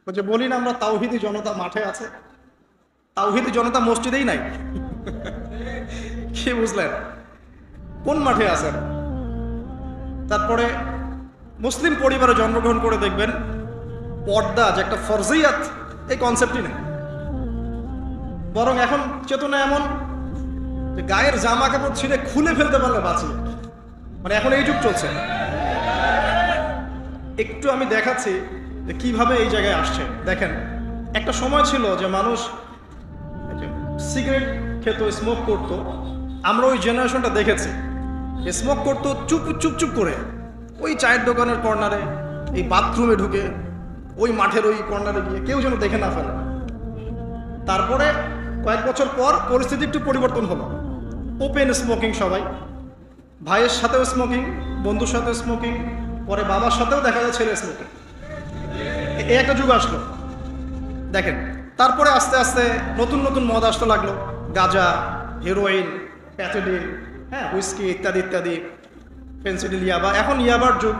ওই যে বলি না আমরা তাওহীদি জনতা মাঠে আছে, তাওহীদি জনতা মসজিদেই নাই। কি বুঝলেন? কোন মাঠে আছেন? তারপরে মুসলিম পরিবারে জন্মগ্রহণ করে দেখবেন পর্দা যে একটা ফরজিয়াত, এই কনসেপ্টই নেই। বরং এখন চেতনা এমন যে গায়ের জামা কাপড় ছিঁড়ে খুলে ফেলতে পারলে বাঁচি, মানে এখন এই যুগ চলছে। একটু আমি দেখাচ্ছি যে কিভাবে এই জায়গায় আসছে। দেখেন, একটা সময় ছিল যে মানুষ সিগারেট খেত, স্মোক করতো। আমরা ওই জেনারেশনটা দেখেছি, স্মোক করতো চুপ চুপ চুপ করে, ওই চায়ের দোকানের কর্নারে, এই বাথরুমে ঢুকে, ওই মাঠের ওই কর্নারে গিয়ে, কেউ যেন দেখে না ফেলে। তারপরে কয়েক বছর পর পরিস্থিতি একটু পরিবর্তন হলো, ওপেন স্মোকিং, সবাই ভাইয়ের সাথেও স্মোকিং, বন্ধুর সাথেও স্মোকিং, পরে বাবার সাথেও দেখা যায় ছেলে স্মোকিং। এই একটা যুগ আসলো দেখেন। তারপরে আস্তে আস্তে নতুন নতুন মদ আসতে লাগলো, গাঁজা, হেরোইন, প্যাথেডিল, হ্যাঁ, হুইস্কি ইত্যাদি ইত্যাদি, ফেন্সিডিল, ইয়াবা। এখন ইয়াবার যুগ,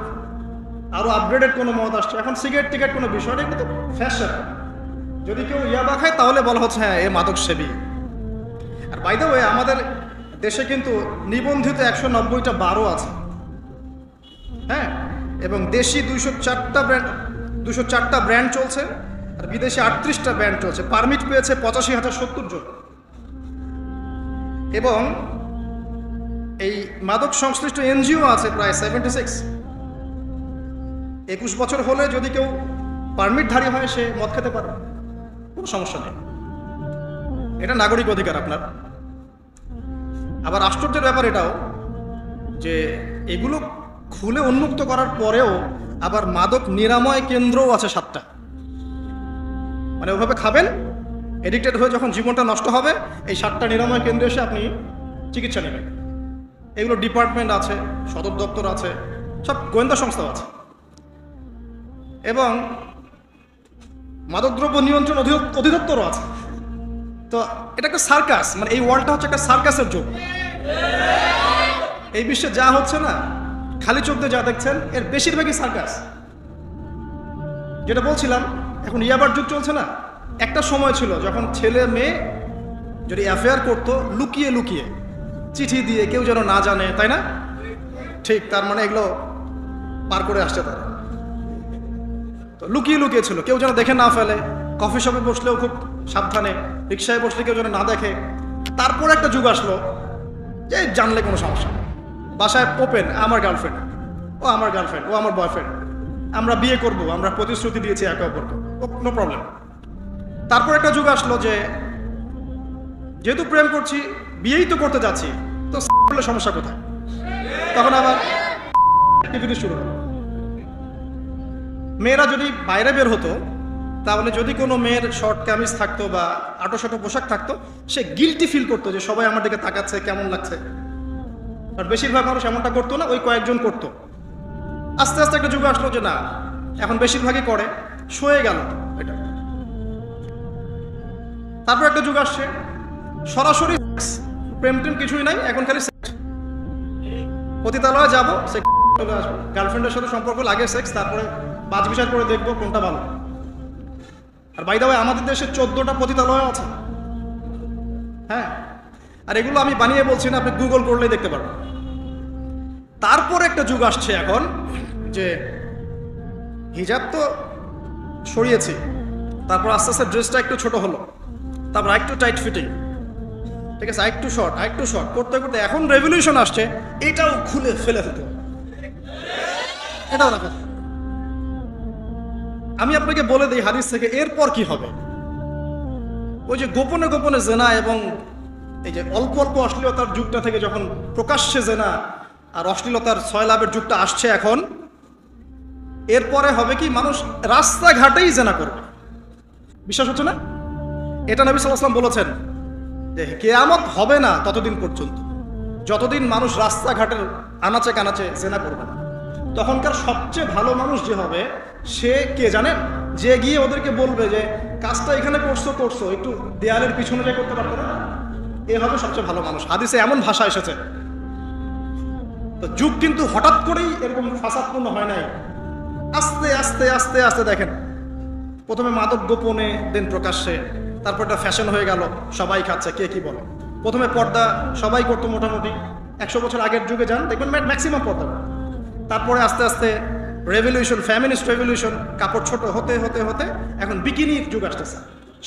আরো আপগ্রেডেড কোনো মদ আসছে। এখন সিগারেট টিকেট কোনো বিষয় নেই, কিন্তু ফ্যাশন। যদি কেউ ইয়াবা খায় তাহলে বলা হচ্ছে হ্যাঁ এ মাদক সেবী। আর বাই দ্য ওয়ে, আমাদের দেশে কিন্তু নিবন্ধিত 190টা বারও আছে, হ্যাঁ, এবং দেশি 204টা ব্র্যান্ড চলছে, আর বিদেশি 38টা ব্র্যান্ড চলছে। পারমিট পেয়েছে 85,070 জন। এবং এই মাদক সংশ্লিষ্ট এনজিও আছে প্রায় 76। 21 বছর হলে যদি কেউ পারমিটধারী হয়, সে মদ খেতে পারে, কোনো সমস্যা নেই। এটা নাগরিক অধিকার আপনার। আবার আশ্চর্যের ব্যাপার এটাও যে এগুলো খুলে উন্মুক্ত করার পরেও আবার মাদক নিরাময় কেন্দ্রও আছে 7টা। মানে ওভাবে খাবেন, এডিক্টেড হয়ে যখন জীবনটা নষ্ট হবে, এই 7টা নিরাময় কেন্দ্রে এসে আপনি চিকিৎসা নেবেন। এগুলো ডিপার্টমেন্ট আছে, সদর দপ্তর আছে, সব গোয়েন্দা সংস্থাও আছে। এবং মাদকদ্রব্য নিয়ন্ত্রণ অধিদপ্তরও আছে। তো এটা একটা সার্কাস, মানে এই ওয়ার্ল্ডটা হচ্ছে একটা সার্কাসের যুগ। এই বিশ্বে যা হচ্ছে না, খালি চোখ দিয়ে যা দেখছেন, এর বেশিরভাগই সার্কাস। যেটা বলছিলাম, এখন ইয়াবার যুগ চলছে না। একটা সময় ছিল যখন ছেলে মেয়ে যদি অ্যাফেয়ার করতো লুকিয়ে লুকিয়ে, চিঠি দিয়ে, কেউ যেন না জানে, তাই না? ঠিক, তার মানে এগুলো পার করে আসছে তারা। তো লুকিয়ে লুকিয়ে ছিল, কেউ যেন দেখে না ফেলে। কফি শপে বসলেও খুব সাবধানে, রিক্সায় বসলে কেউ যেন না দেখে। তারপর একটা যুগ আসলো যে জানলে কোনো সমস্যা, বাসায় ওপেন, আমার গার্লফ্রেন্ড, ও আমার গার্লফ্রেন্ড, ও আমার বয়ফ্রেন্ড, আমরা বিয়ে করব, আমরা প্রতিশ্রুতি দিয়েছি একে অপরকে, নো প্রবলেম। তারপর একটা যুগ আসলো যে যেহেতু প্রেম করছি, বিয়েই তো করতে যাচ্ছি, তো করলে সমস্যা কোথায়? তখন আবার অ্যাক্টিভিটি শুরু হলো। মেয়েরা যদি বাইরে বের হতো, তাহলে যদি কোনো মেয়ের শর্ট কামিজ থাকতো বা আটো পোশাক থাকতো, সে গিলটি ফিল করতো যে সবাই আমার দিকে তাকাচ্ছে, কেমন লাগছে। আর বেশিরভাগ মানুষ এমনটা করতো না, ওই কয়েকজন করতো। আস্তে আস্তে একটা যুগ আসলো যে না, এখন বেশিরভাগই করে, সয়ে গেল এটা। তারপর একটা যুগ আসছে সরাসরি প্রেম টেম কিছুই নাই, এখন খালি সেক্স। পতিতালয়ে যাবো, সেক্স চলে আসবো, গার্লফ্রেন্ডের সাথে সম্পর্ক, লাগে সেক্স, তারপরে বাজ বিচার করে দেখবো কোনটা ভালো। আর বাই দ্য ওয়ে, আমাদের দেশে 14টা পতিতালয় আছে, হ্যাঁ। আর এগুলো আমি বানিয়ে বলছি না, আপনি গুগল করলেই দেখতে পারবেন। তারপর একটা যুগ আসছে এখন যে হিজাব তো সরিয়েছি, তারপর আস্তে আস্তে ড্রেসটা একটু ছোট হলো, তারপর একটু টাইট ফিটিং, ঠিক আছে, একটু শর্ট করতে করতে এখন রেভলিউশন আসছে, এটাও খুলে ফেলে ফেলতে। এটাও দেখা, আমি আপনাকে বলে দিই হাদিস থেকে, এরপর কি হবে। ওই যে গোপনে গোপনে জেনা এবং এই যে অল্প অল্প অশ্লীলতার যুগটা থেকে যখন প্রকাশ্যে জেনা আর অশ্লীলতার ছয়লাভের যুগটা আসছে এখন, এরপরে হবে কি, মানুষ রাস্তাঘাটেই জেনা করবে। বিশ্বাস হচ্ছে না? এটা নবী সাল্লাল্লাহু আলাইহি ওয়াসাল্লাম বলেছেন যে কিয়ামত হবে না ততদিন পর্যন্ত, যতদিন মানুষ রাস্তাঘাটের আনাচে কানাচে জেনা করবে না। তখনকার সবচেয়ে ভালো মানুষ যে হবে, সে কে জানেন? যে গিয়ে ওদেরকে বলবে যে কাজটা এখানে করছো, একটু দেয়ালের পিছনে যে করতে পারতো না, এ হবে সবচেয়ে ভালো মানুষ। হাদিসে এমন ভাষা এসেছে। তো যুগ কিন্তু হঠাৎ করেই এরকম ফাসাদপূর্ণ হয় নাই, আস্তে আস্তে আস্তে আস্তে দেখেন প্রথমে মাদক গোপনে, দেন প্রকাশ্যে, তারপর এটা ফ্যাশন হয়ে গেল, সবাই খাচ্ছে, কে কি বলে। প্রথমে পর্দা সবাই করতো মোটামুটি, 100 বছর আগের যুগে যান দেখবেন ম্যাক্সিমাম পর্দা। তারপরে আস্তে আস্তে রেভলিউশন, ফ্যামিনিস্ট রেভলিউশন, কাপড় ছোট হতে হতে হতে এখন বিকিনির যুগ আসতেছে,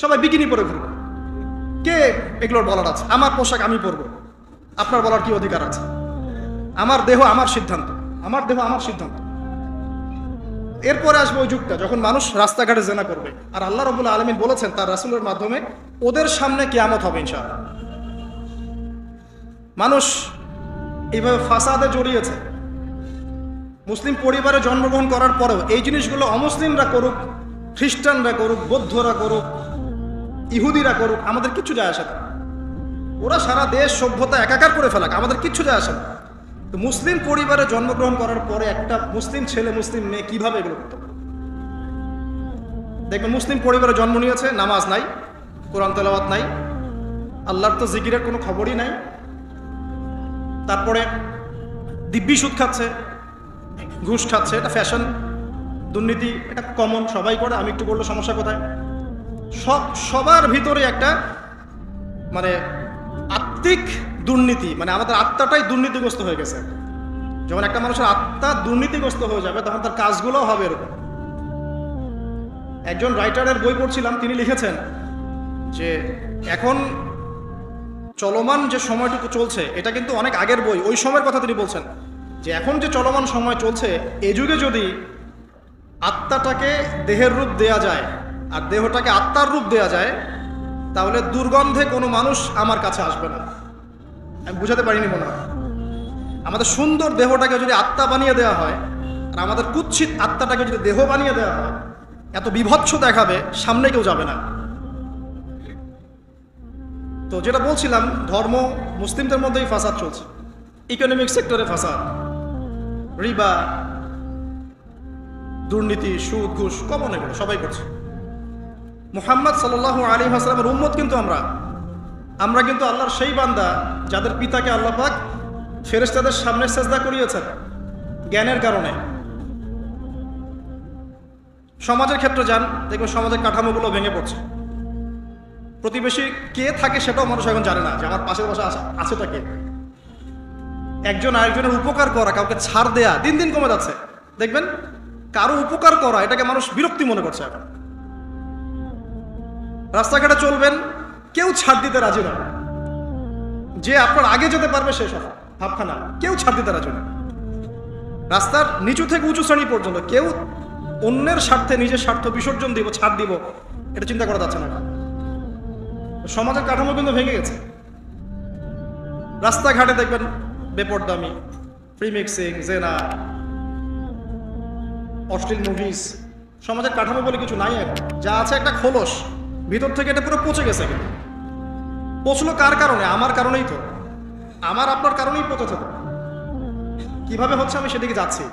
সবাই বিকিনি পরে ঘুরবে। কে এগুলোর বলার আছে? আমার পোশাক আমি পরবো, আপনার বলার কি অধিকার আছে? আমার দেহ আমার সিদ্ধান্ত, আমার দেহ আমার সিদ্ধান্ত। এরপরে আসবে ওই যুগটা যখন মানুষ রাস্তাঘাটে জেনা করবে, আর আল্লাহ রাব্বুল আলামিন বলেছেন তার রাসূলের মাধ্যমে ওদের সামনে কিয়ামত হবে ইনশাআল্লাহ। মানুষ এইভাবে ফাসাদে জড়িয়েছে, মুসলিম পরিবারে জন্মগ্রহণ করার পরেও এই জিনিসগুলো অমুসলিমরা করুক, খ্রিস্টানরা করুক, বৌদ্ধরা করুক, ইহুদিরা করুক, আমাদের কিচ্ছু যায় আসে না। ওরা সারা দেশ সভ্যতা একাকার করে ফেলাক, আমাদের কিচ্ছু যায় আসে না। তো মুসলিম পরিবারে জন্মগ্রহণ করার পরে একটা মুসলিম ছেলে, মুসলিম মেয়ে কিভাবে এগুলো করতে পারে? দেখবেন মুসলিম পরিবারে জন্ম নিয়েছে, নামাজ নাই, কোরআন তেলাওয়াত নাই, আল্লাহর তো জিকিরের কোনো খবরই নাই। তারপরে দিব্যি সুদ খাচ্ছে, ঘুষ খাচ্ছে, এটা ফ্যাশন, দুর্নীতি, এটা কমন, সবাই করে, আমি একটু বললে সমস্যা কোথায়? সবার ভিতরে একটা মানে আত্মিক দুর্নীতি, মানে আমাদের আত্মাটাই দুর্নীতিগ্রস্ত হয়ে গেছে। যখন একটা মানুষের আত্মা দুর্নীতিগ্রস্ত হয়ে যাবে তখন তার কাজগুলো হবে এরকম। একজন রাইটারের বই পড়ছিলাম, তিনি লিখেছেন যে এখন চলমান যে সময়টুকু চলছে এটা কিন্তু অনেক আগের বই, ওই সময়ের কথা তিনি বলছেন যে এখন যে চলমান সময় চলছে এই যুগে যদি আত্মাটাকে দেহের রূপ দেয়া যায় আর দেহটাকে আত্মার রূপ দেয়া যায় তাহলে দুর্গন্ধে কোনো মানুষ আমার কাছে আসবে না। আমি বুঝাতে পারিনি মনে হয়। আমাদের সুন্দর দেহটাকে যদি আত্মা বানিয়ে দেওয়া হয় আর আমাদের কুৎসিত আত্মাটাকে যদি দেহ বানিয়ে দেওয়া হয়, এত বিভৎস দেখাবে, সামনে কেউ যাবে না। তো যেটা বলছিলাম, ধর্ম, মুসলিমদের মধ্যেই ফাসাদ চলছে, ইকোনমিক সেক্টরে ফাসাদ, রিবা, দুর্নীতি, সুদ, ঘুষ, কমন, এগুলো সবাই করছে। মুহাম্মদ সাল্লাল্লাহু আলাইহি ওয়াসাল্লামের উম্মত কিন্তু আমরা কিন্তু আল্লাহর সেই বান্দা যাদের পিতাকে আল্লাহ পাক ফেরেশতাদের সামনে সেজদা করিয়েছেন জ্ঞানের কারণে। সমাজের ক্ষেত্রে যান, দেখবেন সমাজের কাঠামোগুলো ভেঙে পড়ছে। প্রতিবেশী কে থাকে সেটাও মানুষ এখন জানে না, যে আমার পাশে বসে আছেটা কে। একজন আরেকজনের উপকার করা, কাউকে ছাড় দেয়া দিন দিন কমে যাচ্ছে। দেখবেন কারো উপকার করা এটাকে মানুষ বিরক্তি মনে করছে এখন। রাস্তাঘাটে চলবেন, কেউ ছাড় দিতে রাজি না, যে আপনার আগে যেতে পারবে সে সফল, ভাবখানা, কেউ ছাড় দিতে রাজি না। রাস্তার নিচু থেকে উঁচু শ্রেণী পর্যন্ত কেউ অন্যের স্বার্থে নিজের স্বার্থ বিসর্জন দিব, ছাড় দিব, এটা চিন্তা করা যাচ্ছে না। সমাজের কাঠামো কিন্তু ভেঙে গেছে। রাস্তাঘাটে দেখবেন বেপরদামি, ফ্রি মিক্সিং, জেনা, অশ্লীল মুভিজ, সমাজের কাঠামো বলে কিছু নাই এখন। যা আছে একটা খোলস, ভিতর থেকে এটা পুরো পচে গেছে। কিন্তু পচলো কার কারণে? আমার কারণেই তো, আমার আপনার কারণেই পচেছে। তো কিভাবে হচ্ছে আমি সেদিকে যাচ্ছি।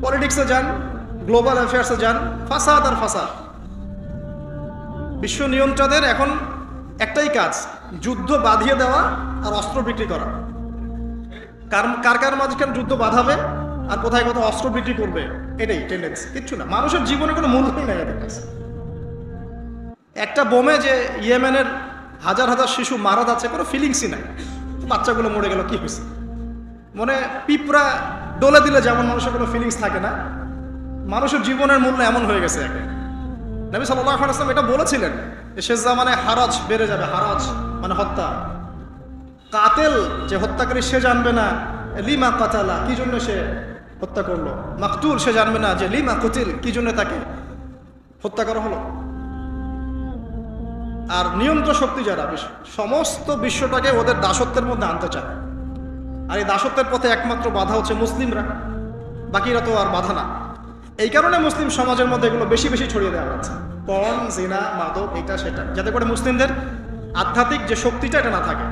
পলিটিক্সে যান, গ্লোবাল অ্যাফেয়ার্সে যান, ফাসাদ আর ফাসাদ। বিশ্ব নিয়ন্ত্রকদের এখন একটাই কাজ, যুদ্ধ বাঁধিয়ে দেওয়া আর অস্ত্র বিক্রি করা। কার কার মাঝখানে যুদ্ধ বাঁধাবে আর কোথায় কোথায় অস্ত্র বিক্রি করবে, এটাই টেন্ডেন্সি, কিচ্ছু না। মানুষের জীবনে কোনো মূল্যই নেই এদের কাছে। একটা বোমে যে ইয়েমেনের হাজার হাজার শিশু মারা যাচ্ছে, কোনো ফিলিংসই নাই। বাচ্চাগুলো মরে গেল, কি হয়েছে? মনে পিঁপড়া ডলে দিলে যেমন মানুষের কোনো ফিলিংস থাকে না, মানুষের জীবনের মূল্য এমন হয়ে গেছে। নবী সাল্লাল্লাহু আলাইহি ওয়াসাল্লাম এটা বলেছিলেন যে শেষ জামানে হারাজ বেড়ে যাবে। হারাজ মানে হত্যা। কাতেল যে হত্যাকারী সে জানবে না লিমা কাতালা, কি জন্য সে হত্যা করলো। মাকতুল সে জানবে না যে লিমা কুতিল, কি জন্য তাকে হত্যা করা হলো। আর নিয়ন্ত্রণ শক্তি যারা সমস্ত বিশ্বটাকে ওদের দাসত্বের মধ্যে আনতে চায়। আর এই দাসত্বের পথে একমাত্র বাধা হচ্ছে মুসলিমরা, বাকিরা তো আর বাধা না। এই কারণে মুসলিম সমাজের মধ্যে এগুলো বেশি বেশি ছড়িয়ে দেওয়া হচ্ছে, পর্ন, জিনা, মাদক, এটা সেটা, যাতে করে মুসলিমদের আধ্যাত্মিক যে শক্তিটা এটা না থাকে।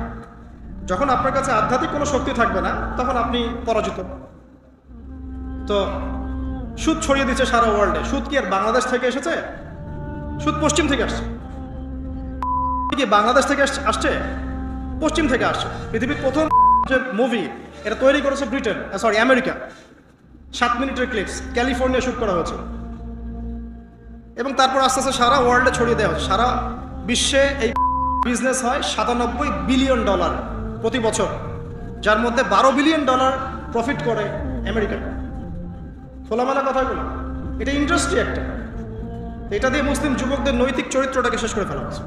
যখন আপনার কাছে আধ্যাত্মিক কোনো শক্তি থাকবে না তখন আপনি পরাজিত। তো সুদ ছড়িয়ে দিচ্ছে সারা ওয়ার্ল্ডে। সুদ কি আর বাংলাদেশ থেকে এসেছে? সুদ পশ্চিম থেকে আসছে। কি বাংলাদেশ থেকে আসছে? পশ্চিম থেকে আসছে। পৃথিবীর প্রথম যে মুভি এটা তৈরি করেছে ব্রিটেন, আমেরিকা। 7 মিনিটের ক্লিপস, ক্যালিফোর্নিয়া শুট করা হয়েছে। এবং তারপর আস্তে আস্তে সারা ওয়ার্ল্ডে ছড়িয়ে দেওয়া হচ্ছে। সারা বিশ্বে এই বিজনেস হয় $97 বিলিয়ন প্রতি বছর, যার মধ্যে $12 বিলিয়ন প্রফিট করে আমেরিকা। খোলামেলা কথাগুলো, এটা ইন্ডাস্ট্রি একটা। এটা দিয়ে মুসলিম যুবকদের নৈতিক চরিত্রটাকে শেষ করে ফেলা হচ্ছে।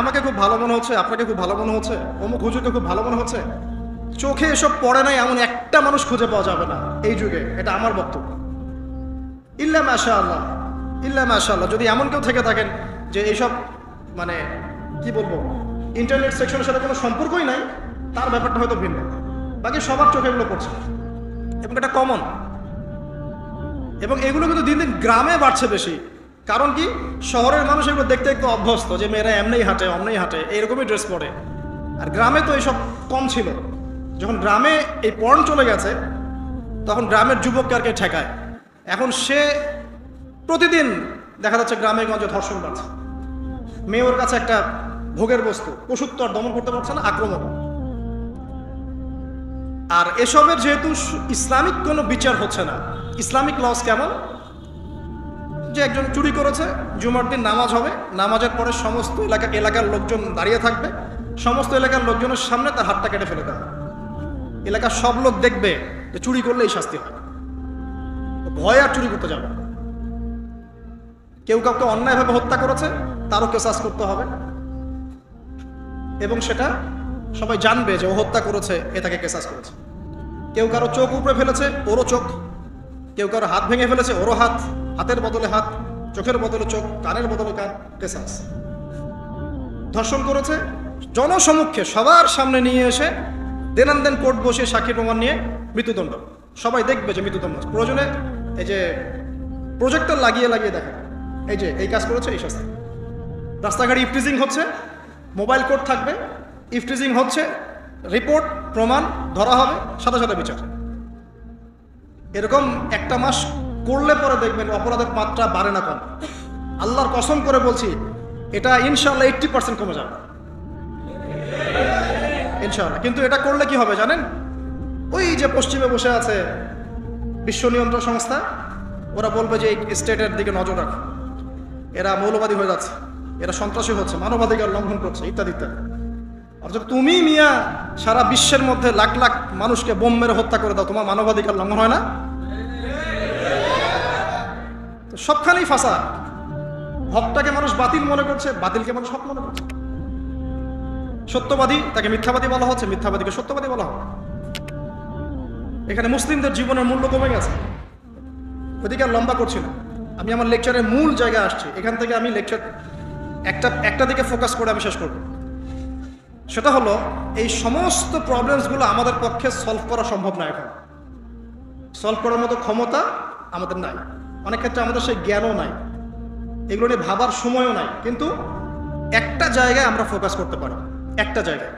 আমাকে খুব ভালো মনে হচ্ছে, আপনাকে খুব ভালো মনে হচ্ছে, অমুক হুজুরকে খুব ভালো মনে হচ্ছে, চোখে এসব পড়ে নাই এমন একটা মানুষ খুঁজে পাওয়া যাবে না এই যুগে। এটা আমার বক্তব্য। ইল্লা মাশাআল্লাহ, ইল্লা মাশাআল্লাহ, যদি এমন কেউ থেকে থাকেন যে এইসব মানে কি বলবো ইন্টারনেট সেকশনের সাথে কোনো সম্পর্কই নাই, তার ব্যাপারটা হয়তো ভিন্ন। বাকি সবার চোখে এগুলো পড়ছে এবং এটা কমন। এবং এগুলো কিন্তু দিন দিন গ্রামে বাড়ছে বেশি। কারণ কি, শহরের মানুষ এগুলো দেখতে একটু অভ্যস্ত যে মেয়েরা এমনিই হাঁটে অমনেই হাঁটে, এইরকমই ড্রেস পরে। আর গ্রামে তো এইসব কম ছিল। যখন গ্রামে এই পর্ন চলে গেছে তখন গ্রামের যুবককে আর কে ঠেকায়। এখন সে প্রতিদিন দেখা যাচ্ছে গ্রামে গঞ্জে ধর্ষণ বাড়ছে, মেয়ে ওর কাছে একটা ভোগের বস্তু, পশুত্ব আর দমন করতে পারছে না, আক্রমণ। আর এসবের যেহেতু ইসলামিক কোনো বিচার হচ্ছে না, ইসলামিক লস কেমন, যে একজন চুরি করেছে, জুমার দিন নামাজ হবে, নামাজের পরে সমস্ত এলাকার লোকজন দাঁড়িয়ে থাকবে, সমস্ত এলাকার লোকজনের সামনে তার হাতটা কেটে ফেলে দেওয়া। এলাকার সব লোক দেখবে যে চুরি করলে এই শাস্তি হয়, ভয় আর চুরি করতে যাবে। কেউ কাউকে অন্যায়ভাবে হত্যা করেছে, তারও কেসাস করতে হবে এবং সেটা সবাই জানবে যে ও হত্যা করেছে, এ তাকে কেসাস করেছে। কেউ কারো চোখ উপড়ে ফেলেছে, ওরও চোখ। কেউ কারো হাত ভেঙে ফেলেছে, ওরও হাত। হাতের বদলে হাত, চোখের বদলে চোখ, কানের বদলে কান, কেসাস। ধর্ষণ করেছে, জনসমক্ষে সবার সামনে নিয়ে এসে দেন কোর্ট বসে সাক্ষী প্রমাণ নিয়ে মৃত্যুদণ্ড। সবাই দেখবে যে মৃত্যুদণ্ড। প্রয়োজনে এই যে প্রজেক্টর লাগিয়ে দেখে এই যে এই কাজ করেছে, এই শাস্তি। রাস্তাঘাটে ইফটিজিং হচ্ছে, মোবাইল কোর্ট থাকবে, ইফটিজিং হচ্ছে, রিপোর্ট প্রমাণ ধরা হবে, সাথে সাথে বিচার। এরকম একটা মাস করলে পরে দেখবেন অপরাধের মাত্রা বাড়ে না কম। আল্লাহর কসম করে বলছি, এটা ইনশাআল্লাহ 80% কমে যাবে ইনশাআল্লাহ। কিন্তু এটা করলে কি হবে জানেন, ওই যে পশ্চিমে বসে আছে বিশ্ব নিয়ন্ত্রণ সংস্থা, ওরা বলবে যে এই স্টেটের দিকে নজর রাখো, এরা মৌলবাদী হয়ে যাচ্ছে, এরা সন্ত্রাসী হচ্ছে, মানবাধিকার লঙ্ঘন করছে, ইত্যাদি ইত্যাদি। অর্থাৎ তুমি মিয়া সারা বিশ্বের মধ্যে লাখ লাখ মানুষকে বোম মেরে হত্যা করে দাও, তোমার মানবাধিকার লঙ্ঘন হয় না? তো সবখানেই ফাঁসা। হকটাকে মানুষ বাতিল মনে করছে, বাতিলকে মানুষ হক মনে করছে। সত্যবাদী তাকে মিথ্যাবাদী বলা হচ্ছে, মিথ্যাবাদীকে সত্যবাদী বলা হয়। এখানে মুসলিমদের জীবনের মূল্য কমে গেছে। ওদিকে আর লম্বা করছি না, আমি আমার লেকচারের মূল জায়গায় আসছি। এখান থেকে আমি লেকচার একটা দিকে ফোকাস করে আমি শেষ করব। সেটা হলো এই সমস্ত প্রবলেমসগুলো আমাদের পক্ষে সলভ করা সম্ভব না। এখন সলভ করার মতো ক্ষমতা আমাদের নাই, অনেক ক্ষেত্রে আমাদের সেই জ্ঞানও নাই, এগুলো নিয়ে ভাবার সময়ও নাই। কিন্তু একটা জায়গায় আমরা ফোকাস করতে পারি, একটা জায়গায়।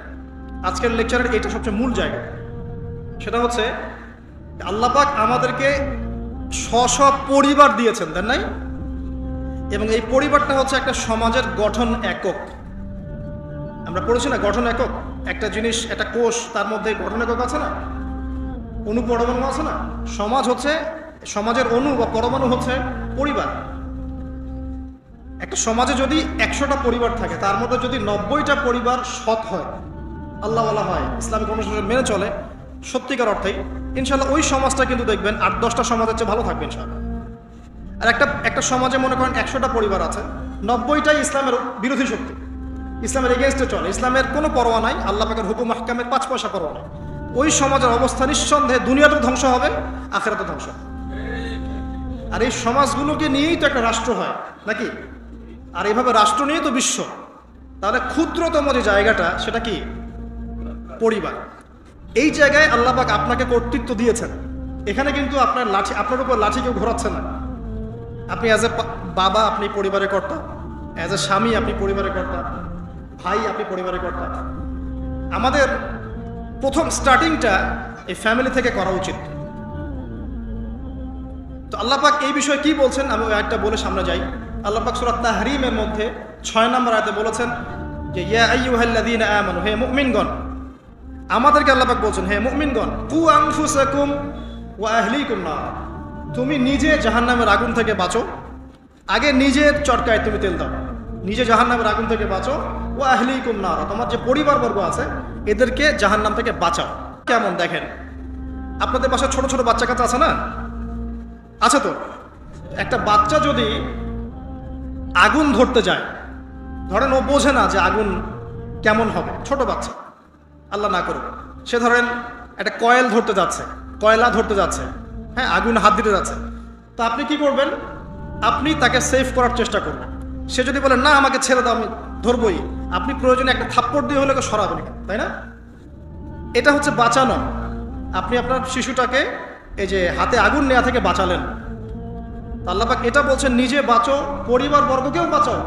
আজকের লেকচারের এইটা সবচেয়ে মূল জায়গা। সেটা হচ্ছে আল্লাহ পাক আমাদেরকে স্ব পরিবার দিয়েছেন, তাই নাই? এবং এই পরিবারটা হচ্ছে একটা সমাজের গঠন একক। আমরা পড়েছি না গঠন একক, একটা জিনিস, একটা কোষ, তার মধ্যে গঠন একক আছে না, অণু পরমাণু আছে না। সমাজ হচ্ছে, সমাজের অণু বা পরমাণু হচ্ছে পরিবার। একটা সমাজে যদি 100টা পরিবার থাকে, তার মধ্যে যদি 90টা পরিবার সৎ হয়, আল্লাহওয়ালা হয়, ইসলামিক অনুশাসন মেনে চলে সত্যিকার অর্থেই, ইনশাল্লাহ ওই সমাজটা কিন্তু দেখবেন 8-10টা সমাজের চেয়ে ভালো থাকবে ইনশাল্লাহ। আর একটা সমাজে মনে করেন 100টা পরিবার আছে, 90টাই ইসলামের বিরোধী শক্তি, ইসলামের এগেনস্টে চলে, ইসলামের কোনো পরোয়া নাই, আল্লাহ পাকের হুকুম আহকামের 5 পয়সা পরোয়া নাই। ওই সমাজের অবস্থা নিঃসন্দেহে দুনিয়াতেও ধ্বংস হবে, আখিরাতেও ধ্বংস হবে। আর এই সমাজগুলোকে নিয়েই তো একটা রাষ্ট্র হয় নাকি? আর এইভাবে রাষ্ট্র নিয়ে তো বিশ্ব। তাহলে ক্ষুদ্রতম যে জায়গাটা, সেটা কি? পরিবার। এই জায়গায় আল্লাহ পাক আপনাকে কর্তৃত্ব দিয়েছেন। এখানে কিন্তু আপনার উপর লাঠি কেউ ঘোরাচ্ছে না। আপনি অ্যাজ এ বাবা আপনি পরিবারের কর্তা, অ্যাজ এ স্বামী আপনি পরিবারের কর্তা, ভাই আপনি পরিবারের কর্তা। আমাদের প্রথম স্টার্টিংটা এই ফ্যামিলি থেকে করা উচিত। তো আল্লাহ পাক এই বিষয়ে কি বলছেন, আমি ওই আয়াতটা বলে সামনে যাই। আল্লাহ পাক সূরা তাহরিমের মধ্যে 6 নম্বর আয়াতে বলেছেন যে ইয়া আইয়ুহাল্লাযীনা আমানু, হে মুমিনগণ। আমাদেরকে আল্লাহ পাক বলছেন হে মুমিনগণ, কু আনফুসাকুম ওয়া আহলিকুম নার, তুমি নিজে জাহান্নামের আগুন থেকে বাঁচো, আগে নিজের চরকায় তুমি তেল দাও, নিজে জাহান্নামের আগুন থেকে বাঁচো। ও আহলিকুম নার, তোমার যে পরিবারবর্গ আছে এদেরকে জাহান্নাম থেকে বাঁচাও। কেমন দেখেন, আপনাদের বাসায় ছোট ছোট বাচ্চা কাচ্চা আছে না? আছে তো। একটা বাচ্চা যদি আগুন ধরতে যায়, ধরেন ও বোঝে না যে আগুন কেমন হবে, ছোট বাচ্চা, আল্লাহ না করুক, সে ধরেন একটা কয়েল ধরতে যাচ্ছে, কয়লা ধরতে যাচ্ছে, হ্যাঁ, আগুন হাত দিতে যাচ্ছে, তো আপনি কি করবেন? আপনি তাকে সেভ করার চেষ্টা করবেন। সে যদি বলে না আমাকে ছেড়ে দাও আমি ধরবই, আপনি প্রয়োজনে একটা থাপ্পড় দিয়ে হলে সরাবেন, তাই না? এটা হচ্ছে বাঁচানো। আপনি আপনার শিশুটাকে এই যে হাতে আগুন নেওয়া থেকে বাঁচালেন। আল্লাহ পাক এটা বলছেন নিজে বাঁচো, পরিবার বর্গকেও বাঁচাও।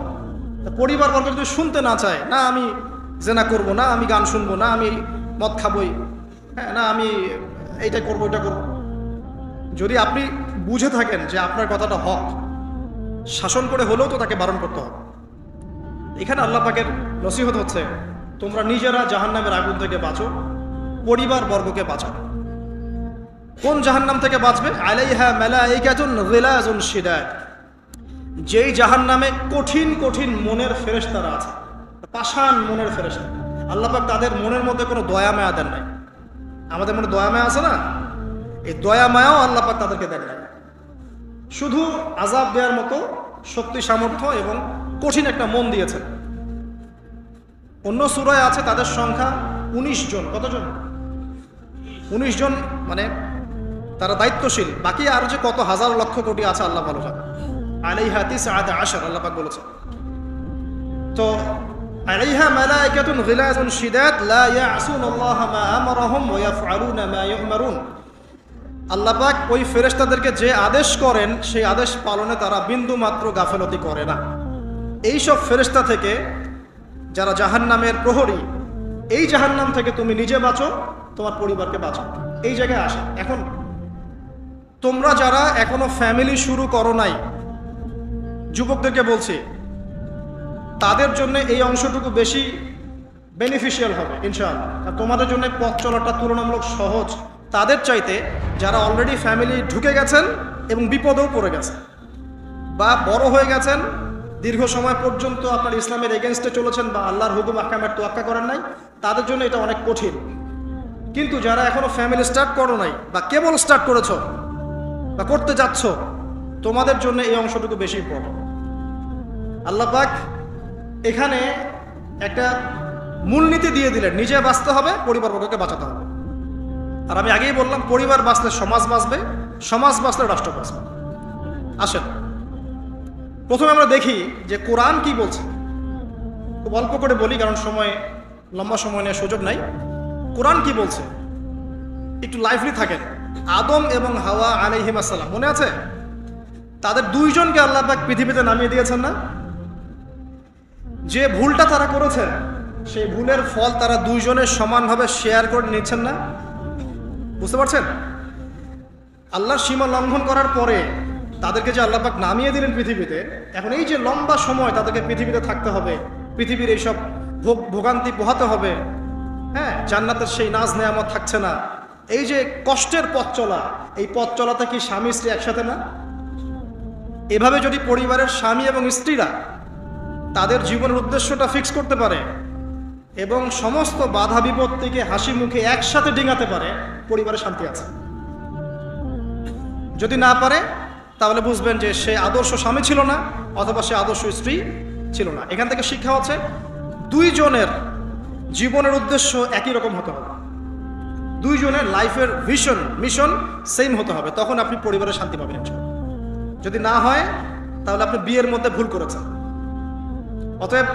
পরিবার বর্গ যদি শুনতে না চায়, না আমি জেনা করব, না আমি গান শুনবো, না আমি মদ খাবই, হ্যাঁ, না আমি এইটা করবো ওইটা করবো, যদি আপনি বুঝে থাকেন যে আপনার কথাটা হক, শাসন করে হলেও তো তাকে বারণ করতে হবে। এখানে আল্লাহ পাকের নসিহত হচ্ছে তোমরা নিজেরা জাহান্নামের আগুন থেকে বাঁচো, পরিবার বর্গকে বাঁচাও। কোন জাহান্নাম থেকে বাঁচবে? আলাইহা মালাইকাতুন গিলাজুন শিদাদ, যেই জাহান্নামে কঠিন কঠিন মনের ফেরেশতারা আছে, পাষাণ মনের ফেরেশতা। আল্লাহ পাক তাদের মনের মধ্যে কোনো দয়া মায়া দেন নাই। আমাদের মনে দয়া মায়া আছে না, এই দয়া মায়াও আল্লাহ পাক তাদেরকে দেন নাই, শুধু আযাব দেওয়ার মতো শক্তি সামর্থ্য এবং কঠিন একটা মন দিয়েছেন। অন্য সূরায় আছে তাদের সংখ্যা 19 জন। কতজন? 19 জন, মানে তারা দায়িত্বশীল। বাকি আর যে কত হাজার লক্ষ কোটি আছে আল্লাহ ভালো জানেন। আলাইহা তিসআতা আশার আল্লাহ পাক বলেছেন। তো আলাইহা মালাইকাতুন গিলাজুন শিদাদ লা ইয়াসুনাল্লাহা মা আমারাহুম ওয়া ইয়াফআলুনা মা ইউমারুন। আল্লাহ পাক ওই ফেরেশতাদেরকে যে আদেশ করেন সেই আদেশ পালনে তারা বিন্দু মাত্র গাফেলতি করে না। এই সব ফেরেশতা থেকে যারা জাহান্নামের প্রহরী, এই জাহান্নাম থেকে তুমি নিজে বাঁচো, তোমার পরিবারকে বাঁচো। এই জায়গায় আসে। এখন তোমরা যারা এখনো ফ্যামিলি শুরু করো নাই, যুবকদেরকে বলছি, তাদের জন্য এই অংশটুকু বেশি বেনিফিশিয়াল হবে ইনশাআল্লাহ। আর তোমাদের জন্য পথ চলাটা তুলনামূলক সহজ তাদের চাইতে যারা অলরেডি ফ্যামিলি ঢুকে গেছেন এবং বিপদেও পড়ে গেছেন, বা বড় হয়ে গেছেন, দীর্ঘ সময় পর্যন্ত আপনার ইসলামের এগেনস্টে চলেছেন, বা আল্লাহর হুকুম আহকামের তোয়াক্কা করেন নাই, তাদের জন্য এটা অনেক কঠিন। কিন্তু যারা এখনো ফ্যামিলি স্টার্ট করো নাই, বা কেবল স্টার্ট করেছো বা করতে যাচ্ছ, তোমাদের জন্য এই অংশটুকু বেশি ইম্পর্টেন্ট। আল্লাহ পাক এখানে একটা মূলনীতি দিয়ে দিলেন, নিজে বাঁচতে হবে, পরিবারবর্গকে বাঁচাতে হবে। আর আমি আগেই বললাম, পরিবার বাঁচলে সমাজ বাঁচবে, সমাজ বাঁচলে রাষ্ট্র বাঁচবে। আসেন প্রথমে আমরা দেখি যে কোরআন কি বলছে। খুব অল্প করে বলি, কারণ সময়, লম্বা সময় নেওয়ার সুযোগ নাই। কোরআন কি বলছে একটু লাইভলি থাকেন। আদম এবং হাওয়া আলাইহিস সালাম, মনে আছে? তাদের দুইজনকে আল্লাহ পাক পৃথিবীতে নামিয়ে দিয়েছেন না? যে ভুলটা তারা করেছে, সেই ভুলের ফল তারা দুইজনের সমানভাবে শেয়ার করে নিচ্ছেন না? বুঝতে পারছেন? আল্লাহর সীমা লঙ্ঘন করার পরে তাদেরকে যে আল্লাহ পাক নামিয়ে দিলেন পৃথিবীতে, এখন এই যে লম্বা সময় তাদেরকে পৃথিবীতে থাকতে হবে, পৃথিবীর এইসব ভোগান্তি পোহাতে হবে, হ্যাঁ, জান্নাতের সেই নাজ নেয়ামত থাকছে না, এই যে কষ্টের পথ চলা, এই পথ চলাতে কি স্বামী স্ত্রী একসাথে না? এভাবে যদি পরিবারের স্বামী এবং স্ত্রীরা তাদের জীবনের উদ্দেশ্যটা ফিক্স করতে পারে এবং সমস্ত বাধা বিপত্তিকে হাসি মুখে একসাথে ডিঙাতে পারে, পরিবারে শান্তি আছে। যদি না পারে তাহলে বুঝবেন যে সে আদর্শ স্বামী ছিল না, অথবা সে আদর্শ স্ত্রী ছিল না। এখান থেকে শিক্ষা হচ্ছে দুইজনের জীবনের উদ্দেশ্য একই রকম হতে হবে, দুইজনের লাইফের ভিশন মিশন সেম হতে হবে, তখন আপনি পরিবারে শান্তি পাবেন। যদি না হয় তাহলে আপনি বিয়ের মধ্যে ভুল করেছেন। অতএব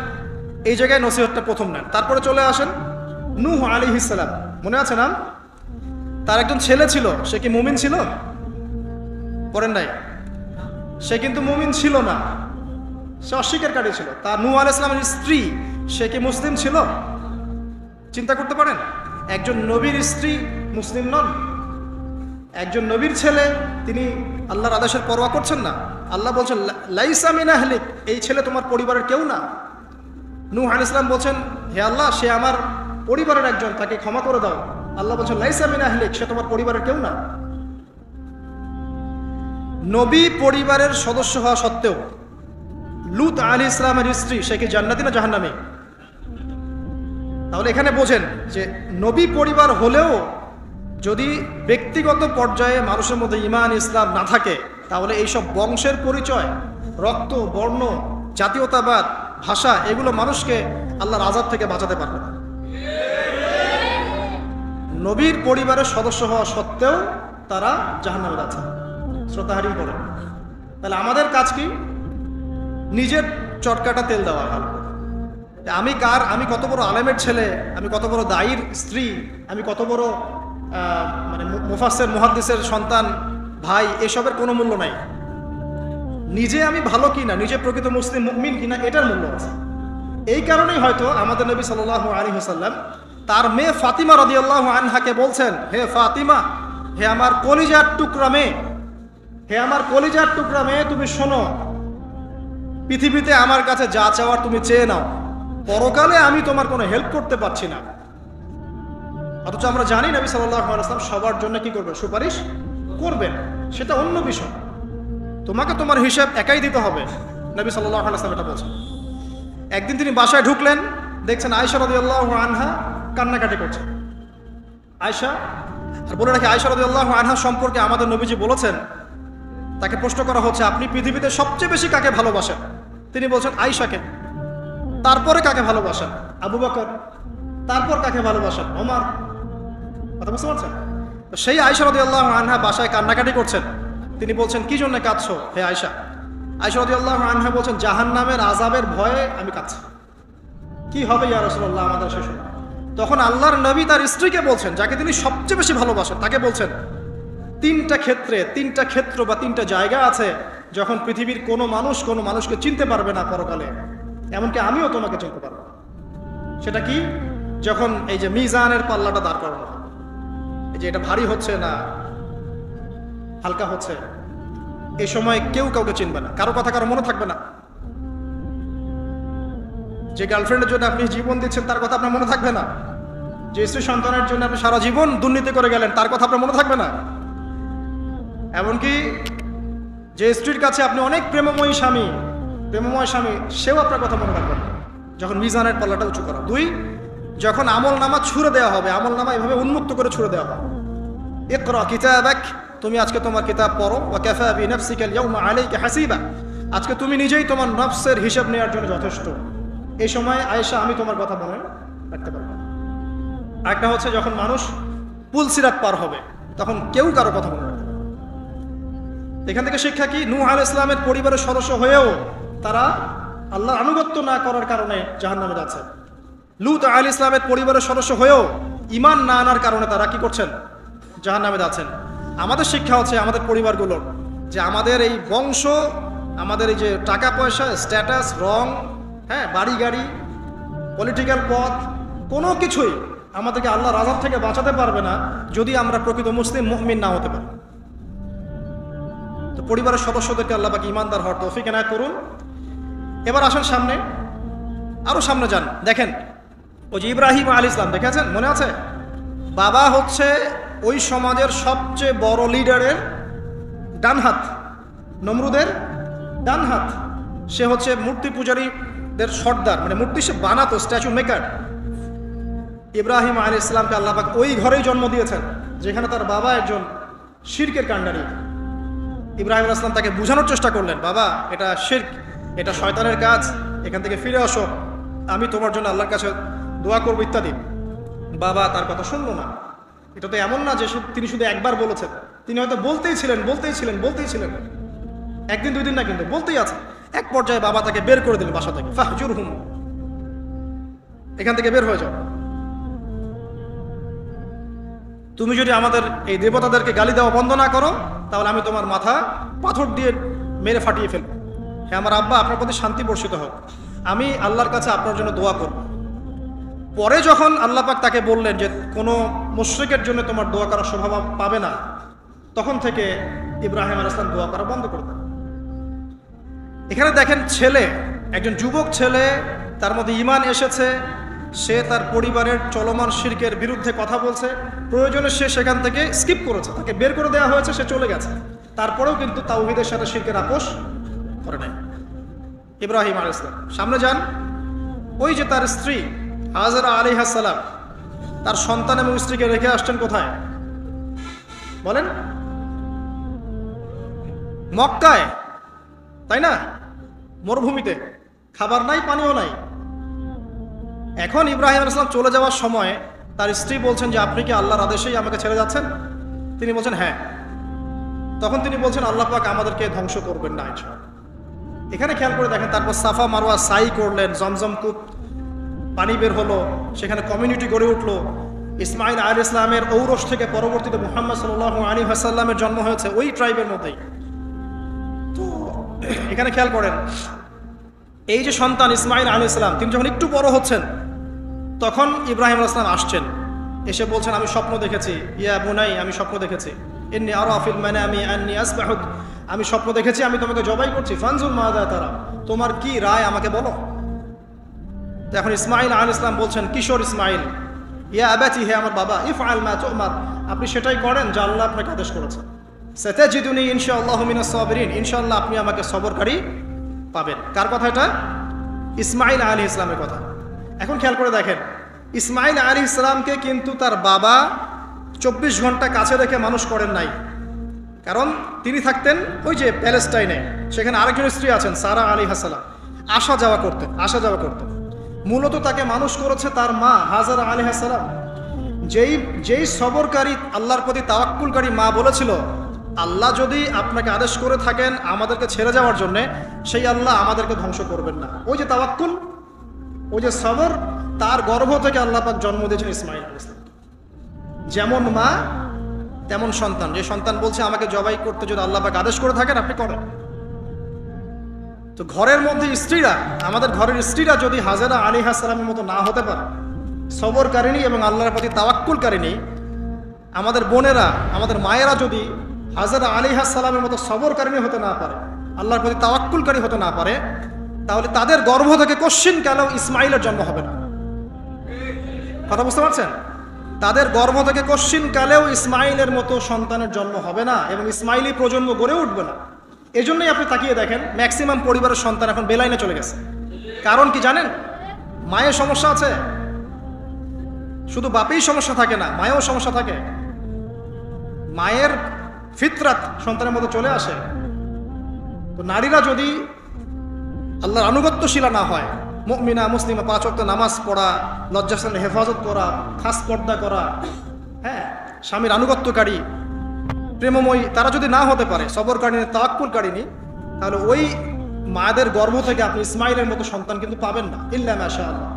এই জায়গায় নসিহতটা প্রথম নেন। তারপরে চলে আসেন নূহ আলাইহিস সালাম, মনে আছে না? তার একজন ছেলে ছিল, সে কি মুমিন ছিল? পড়েন নাই? সে কিন্তু মুমিন ছিল না, সে অস্বীকারী ছিল। তার নূহ আলাইহিস সালামের স্ত্রী, সে কি মুসলিম ছিল? চিন্তা করতে পারেন? একজন নবীর স্ত্রী মুসলিম নন, একজন নবীর ছেলে, তিনি আল্লাহর আদেশের পরোয়া করছেন না। আল্লাহ বলছেন লাইসা মিন আহলিক, এই ছেলে তোমার পরিবারের কেউ না। নূহ আলাইহিস সালাম বলছেন, হে আল্লাহ, সে আমার পরিবারের একজন, তাকে ক্ষমা করে দাও। আল্লাহ বলছেন লাইসা মিন আহলিক, সে তোমার পরিবারের কেউ না। নবী পরিবারের সদস্য হওয়া সত্ত্বেও লূত আলাইহিস সালামের স্ত্রী সে কি জান্নাতি না জাহান্নামী? তাহলে এখানে বোঝেন যে নবী পরিবার হলেও যদি ব্যক্তিগত পর্যায়ে মানুষের মধ্যে ঈমান ইসলাম না থাকে, তাহলে এইসব বংশের পরিচয়, রক্ত, বর্ণ, জাতীয়তাবাদ, ভাষা, এগুলো মানুষকে আল্লাহর আযাব থেকে বাঁচাতে পারবে না। নবীর পরিবারের সদস্য হওয়া সত্ত্বেও তারা জাহান্নামে যাচ্ছে। শ্রোতাহারিম বলেন, তাহলে আমাদের কাজ কি? নিজের চটকাটা তেল দেওয়া। ভালো, আমি কত বড় আলেমের ছেলে, আমি কত বড় দায়ীর স্ত্রী, আমি কত বড় মানে মুফাসসির মুহাদ্দিসের সন্তান, ভাই, এসবের কোনো মূল্য নাই। নিজে আমি ভালো কিনা, নিজে প্রকৃত মুসলিম মুমিন কিনা, এটার মূল্য আছে। এই কারণেই হয়তো আমাদের নবী সাল্লাল্লাহু আলাইহি ওয়াসাল্লাম তার মেয়ে ফাতিমা রাদিয়াল্লাহু আনহাকে বলছেন, হে ফাতিমা, হে আমার কলিজার টুকরা মেয়ে, হে আমার কলিজার টুকরা মেয়ে, তুমি শোনো, পৃথিবীতে আমার কাছে যা চাওয়ার তুমি চেয়ে নাও, পরকালে আমি তোমার কোনো হেল্প করতে পারছি না। অথচ আমরা জানি নবী সাল্লাল্লাহু আলাইহি ওয়াসাল্লাম সবার জন্য কি করবেন? সুপারিশ করবেন। সেটা অন্য বিষয়, তোমাকে তোমার হিসাব একাই দিতে হবে। নবী সাল্লাল্লাহু আলাইহি ওয়াসাল্লাম এটা বলছেন। একদিন তিনি বাসায় ঢুকলেন, দেখছেন আয়েশা রাদিয়াল্লাহু আনহা কান্নাকাটি করছে। আয়েশা, আর বলে রাখি, আয়েশা রাদিয়াল্লাহু আনহা সম্পর্কে আমাদের নবীজি বলেছেন, তাকে প্রশ্ন করা হচ্ছে, আপনি পৃথিবীতে সবচেয়ে বেশি কাকে ভালোবাসেন? তিনি বলছেন আয়েশাকে। তারপরে কাকে ভালোবাসেন? আবু বকর। তারপর কাকে ভালোবাসেন? ওমর। কথা বুঝতে পারছেন? তো সেই আয়েশা রাদিয়াল্লাহু আনহা বাসায় কান্নাকাটি করছেন। তিনি বলছেন, কি জন্য কাঁদছো হে আয়েশা? আয়েশা রাদিয়াল্লাহু আনহা বলছেন, জাহান্নামের আযাবের ভয়ে আমি কাঁদছি। কি হবে ইয়া রাসূলুল্লাহ আমাদের শেষ? তখন আল্লাহর নবী তার স্ত্রীকে বলছেন, যাকে তিনি সবচেয়ে বেশি ভালোবাসেন, তাকে বলছেন, তিনটা ক্ষেত্র বা তিনটা জায়গা আছে যখন পৃথিবীর কোনো মানুষকে চিনতে পারবে না পরকালে, এমনকি আমিও তোমাকে চিনতে পারবো। সেটা কি? যখন এই যে মিজানের পাল্লাটা দাঁড় করানো হবে, এই যে এটা ভারী হচ্ছে না হালকা হচ্ছে, এই সময় কেউ কাউকে চিনবে না, কারো কথা কারো মনে থাকবে না। যে গার্লফ্রেন্ডের জন্য আপনি জীবন দিচ্ছেন তার কথা আপনার মনে থাকবে না। যে স্ত্রী সন্তানের জন্য আপনি সারা জীবন দুর্নীতি করে গেলেন তার কথা আপনার মনে থাকবে না। এমনকি যে স্ত্রীর কাছে আপনি অনেক প্রেমময় স্বামী, সেও আপনার কথা মনে রাখবে না যখন মিজানের পাল্লাটা উঁচু করা। দুই, যখন আমল নামা ছুড়ে দেওয়া হবে, আমল নামা এভাবে উন্মুক্ত করে ছুড়ে দেওয়া হবে, ইকরা কিতাবাক, তুমি আজকে তোমার কিতাব পড়ো, ওয়া কাফা বিনাফসিকা আল-ইয়াওমা আলাইকা হাসিবা, আজকে তুমি নিজেই তোমার নফসের হিসাব নেওয়ার জন্য যথেষ্ট। এই সময় আয়েশা আমি তোমার কথা মনে রাখতে পারবো। একটা হচ্ছে যখন মানুষ পুলসিরাত পার হবে, তখন কেউ কারো কথা মনে রাখবে না। এখান থেকে শিক্ষা কি? নূহ আলাইহিস সালামের পরিবারের সদস্য হয়েও তারা আল্লাহর আনুগত্য না করার কারণে জাহান্নামে যাচ্ছে। লূত আলাইহিস সালামের পরিবারের সদস্য হয়েও ঈমান না আনার কারণে তারা কি করছেন? জাহান্নামে যাচ্ছেন। আমাদের শিক্ষা হচ্ছে আমাদের পরিবারগুলোর, যে আমাদের এই বংশ, আমাদের এই যে টাকা পয়সা, স্ট্যাটাস, রং, হ্যাঁ, বাড়ি গাড়ি, পলিটিক্যাল পথ, কোনো কিছুই আমাদেরকে আল্লাহর আযাব থেকে বাঁচাতে পারবে না যদি আমরা প্রকৃত মুসলিম মুমিন না হতে পারি। তো পরিবারের সদস্যদেরকে আল্লাহ পাক ঈমানদার হওয়ার তৌফিক এনায়েত করুন। এবার আসেন সামনে, আরো সামনে যান। দেখেন ওই যে ইব্রাহিম আলাইহিস সালাম, দেখেছেন? মনে আছে? বাবা হচ্ছে ওই সমাজের সবচেয়ে বড় লিডারের ডান হাত, নমরুদের ডান হাত। সে হচ্ছে মূর্তি পূজারীদের সর্দার, মানে মূর্তি সে বানাতো, স্ট্যাচু মেকার। ইব্রাহিম আলাইহিস সালামকে আল্লাহ পাক ওই ঘরেই জন্ম দিয়েছেন যেখানে তার বাবা একজন শিরকের কাণ্ডারি। ইব্রাহিম আলাইহিস সালাম তাকে বোঝানোর চেষ্টা করলেন, বাবা এটা শিরক, এটা শয়তানের কাজ, এখান থেকে ফিরে আসো, আমি তোমার জন্য আল্লাহর কাছে দোয়া করবো ইত্যাদি। বাবা তার কথা শুনলো না। এটা তো এমন না যে তিনি শুধু একবার বলেছেন, তিনি হয়তো বলতেই ছিলেন, একদিন দুই দিন না, কিন্তু বলতেই আছে। এক পর্যায়ে বাবা তাকে বের করে দিলেন বাসা থেকে, ফাহজুরহুম, এখান থেকে বের হয়ে যাও। তুমি যদি আমাদের এই দেবতাদেরকে গালি দেওয়া বন্ধ না করো, তাহলে আমি তোমার মাথা পাথর দিয়ে মেরে ফাটিয়ে ফেলবো। হ্যাঁ আমার আব্বা, আপনার প্রতি শান্তি বর্ষিত হোক, আমি আল্লাহর কাছে আপনার জন্য দোয়া করব। পরে যখন আল্লাহ পাক তাকে বললেন যে কোনো মুশরিকের জন্য তোমার দোয়া করার স্বভাব পাবে না, তখন থেকে ইব্রাহিম আলাইহিস সালাম দোয়া করা বন্ধ করে দেন। এখানে দেখেন, ছেলে, একজন যুবক ছেলে, তার মধ্যে ঈমান এসেছে, সে তার পরিবারের চলমান শিরকের বিরুদ্ধে কথা বলছে, প্রয়োজনে সে সেখান থেকে স্কিপ করেছে, তাকে বের করে দেওয়া হয়েছে, সে চলে গেছে, তারপরেও কিন্তু তাওহীদের সাথে শিরকের আপোষ করে নাই। ইব্রাহিম আলাইহিস সালাম সামনে যান, ওই যে তার স্ত্রী হাজেরা আলাইহিস সালাম তার সন্তান এবং স্ত্রীকে রেখে আসছেন কোথায় বলেন? মক্কায়, তাই না? মরুভূমিতে, খাবার নাই, পানিও নাই। এখন ইব্রাহিম আলাইহিস সালাম চলে যাওয়ার সময় তার স্ত্রী বলছেন যে আপনি কি আল্লাহর আদেশেই আমাকে ছেড়ে যাচ্ছেন? তিনি বলছেন হ্যাঁ। তখন তিনি বলছেন আল্লাহ পাক আমাদেরকে ধ্বংস করবেন না ইনশাআল্লাহ। এখানে খেয়াল করে দেখেন, তারপর সাফা মারওয়া সাই করলেন, জমজম কূপ পানি বের হলো, সেখানে কমিউনিটি গড়ে উঠলো। ইসমাইল আলাইহিস সালামের ঔরস থেকে পরবর্তীতে মুহাম্মদ সাল্লাল্লাহু আলাইহি ওয়াসাল্লামের জন্ম হয়েছে ওই ট্রাইবের মধ্যেই। তো এখানে খেয়াল করেন, এই যে সন্তান ইসমাইল আলাইহিস সালাম তিনি যখন একটু বড় হচ্ছেন তখন ইব্রাহিম আলাইহিস সালাম আসছেন, এসে বলছেন আমি স্বপ্ন দেখেছি, ইয়া বুনাই আমি স্বপ্ন দেখেছি, ইন্নী আরা ফিল মানামি আন্নী আসবাহুক, আমি স্বপ্ন দেখেছি আমি তোমাকে জবাই করছি, ফানজুর মাযা তারা, তোমার কি রায় আমাকে বলো। তো এখন ইসমাইল আলাইহিস সালাম বলছেন, কিশোর ইসমাইল, ইয়া আবাতি, হে আমার বাবা, ইফআল মা তুমার, আপনি সেটাই করেন যা আল্লাহ আপনাকে আদেশ করেছেন। সাতাজিদুনি ইনশাআল্লাহু মিনাস সাবিরিন, ইনশাআল্লাহ আপনি আমাকে সবরকারী পাবেন। কার কথা এটা? ইসমাইল আলাইহিস সালামের কথা। এখন খেয়াল করে দেখেন, ইসমাইল আলাইহিস সালামকে কিন্তু তার বাবা 24 ঘন্টা কাছে রেখে মানুষ করেন নাই। কারণ তিনি থাকতেন ওই যে প্যালেস্টাইনে, সেখানে আরেকজন স্ত্রী আছেন সারা আলাইহিস সালাম, আসা যাওয়া করতেন। মূলত তাকে মানুষ করেছে তার মা হাজেরা আলাইহিস সালাম, যেই সবরকারী আল্লাহর প্রতি তাওয়াক্কুলকারী মা বলেছিল আল্লাহ যদি আপনাকে আদেশ করে থাকেন আমাদেরকে ছেড়ে যাওয়ার জন্য, সেই আল্লাহ আমাদেরকে ধ্বংস করবেন না। ওই যে তাওয়াক্কুল, ওই যে সবর, তার গর্ভ থেকে আল্লাহ পাক জন্ম দিয়েছেন ইসমাইল আলাইহিস সালাম। যেমন মা তেমন সন্তান, যে সন্তান বলছে আমাকে জবাই করতে যদি আল্লাহ পাক আদেশ করে থাকেন আপনি করেন। তো ঘরের মধ্যে স্ত্রীরা, আমাদের ঘরের স্ত্রীরা যদি হাজেরা আলাইহিস সালামের মতো না হতে পারে, সবরকারিনী এবং আল্লাহর প্রতি তাওয়াক্কুলকারিনী, আমাদের বোনেরা, আমাদের মায়েরা যদি হাজেরা আলাইহিস সালামের মতো সবরকারিনী হতে না পারে, আল্লাহর প্রতি তাওয়াক্কুলকারী হতে না পারে, তাহলে তাদের গর্ভ থেকে কোশ্চিন কালেও ইসমাইলের জন্ম হবে না। কথা বুঝতে পারছেন? তাদের গর্ভ থেকে কোশ্চিন কালেও ইসমাইলের মতো সন্তানের জন্ম হবে না এবং ইসমাইলি প্রজন্ম গড়ে উঠবে না। এজন্যই আপনি তাকিয়ে দেখেন ম্যাক্সিমাম পরিবারের সন্তান এখন বেলাইনে চলে গেছে। কারণ কি জানেন? মায়ের সমস্যা আছে। শুধু বাপেই সমস্যা থাকে না, মায়েও সমস্যা থাকে। মায়ের ফিতরাত সন্তানের মধ্যে চলে আসে। তো নারীরা যদি আল্লাহর আনুগত্যশীলা না হয়, মুমিনা মুসলিমা, 5 ওয়াক্ত নামাজ পড়া, লজ্জাস্থানের হেফাজত করা, খাস পর্দা করা, হ্যাঁ, স্বামীর আনুগত্যকারী, প্রেমময়ী, তারা যদি না হতে পারে, সবরকারিনী, তাওয়াক্কুলকারিনী, তাহলে ওই মায়েদের গর্ভ থেকে আপনি ইসমাইলের মতো সন্তান কিন্তু পাবেন না। ইল্লা মাশাআল্লাহ,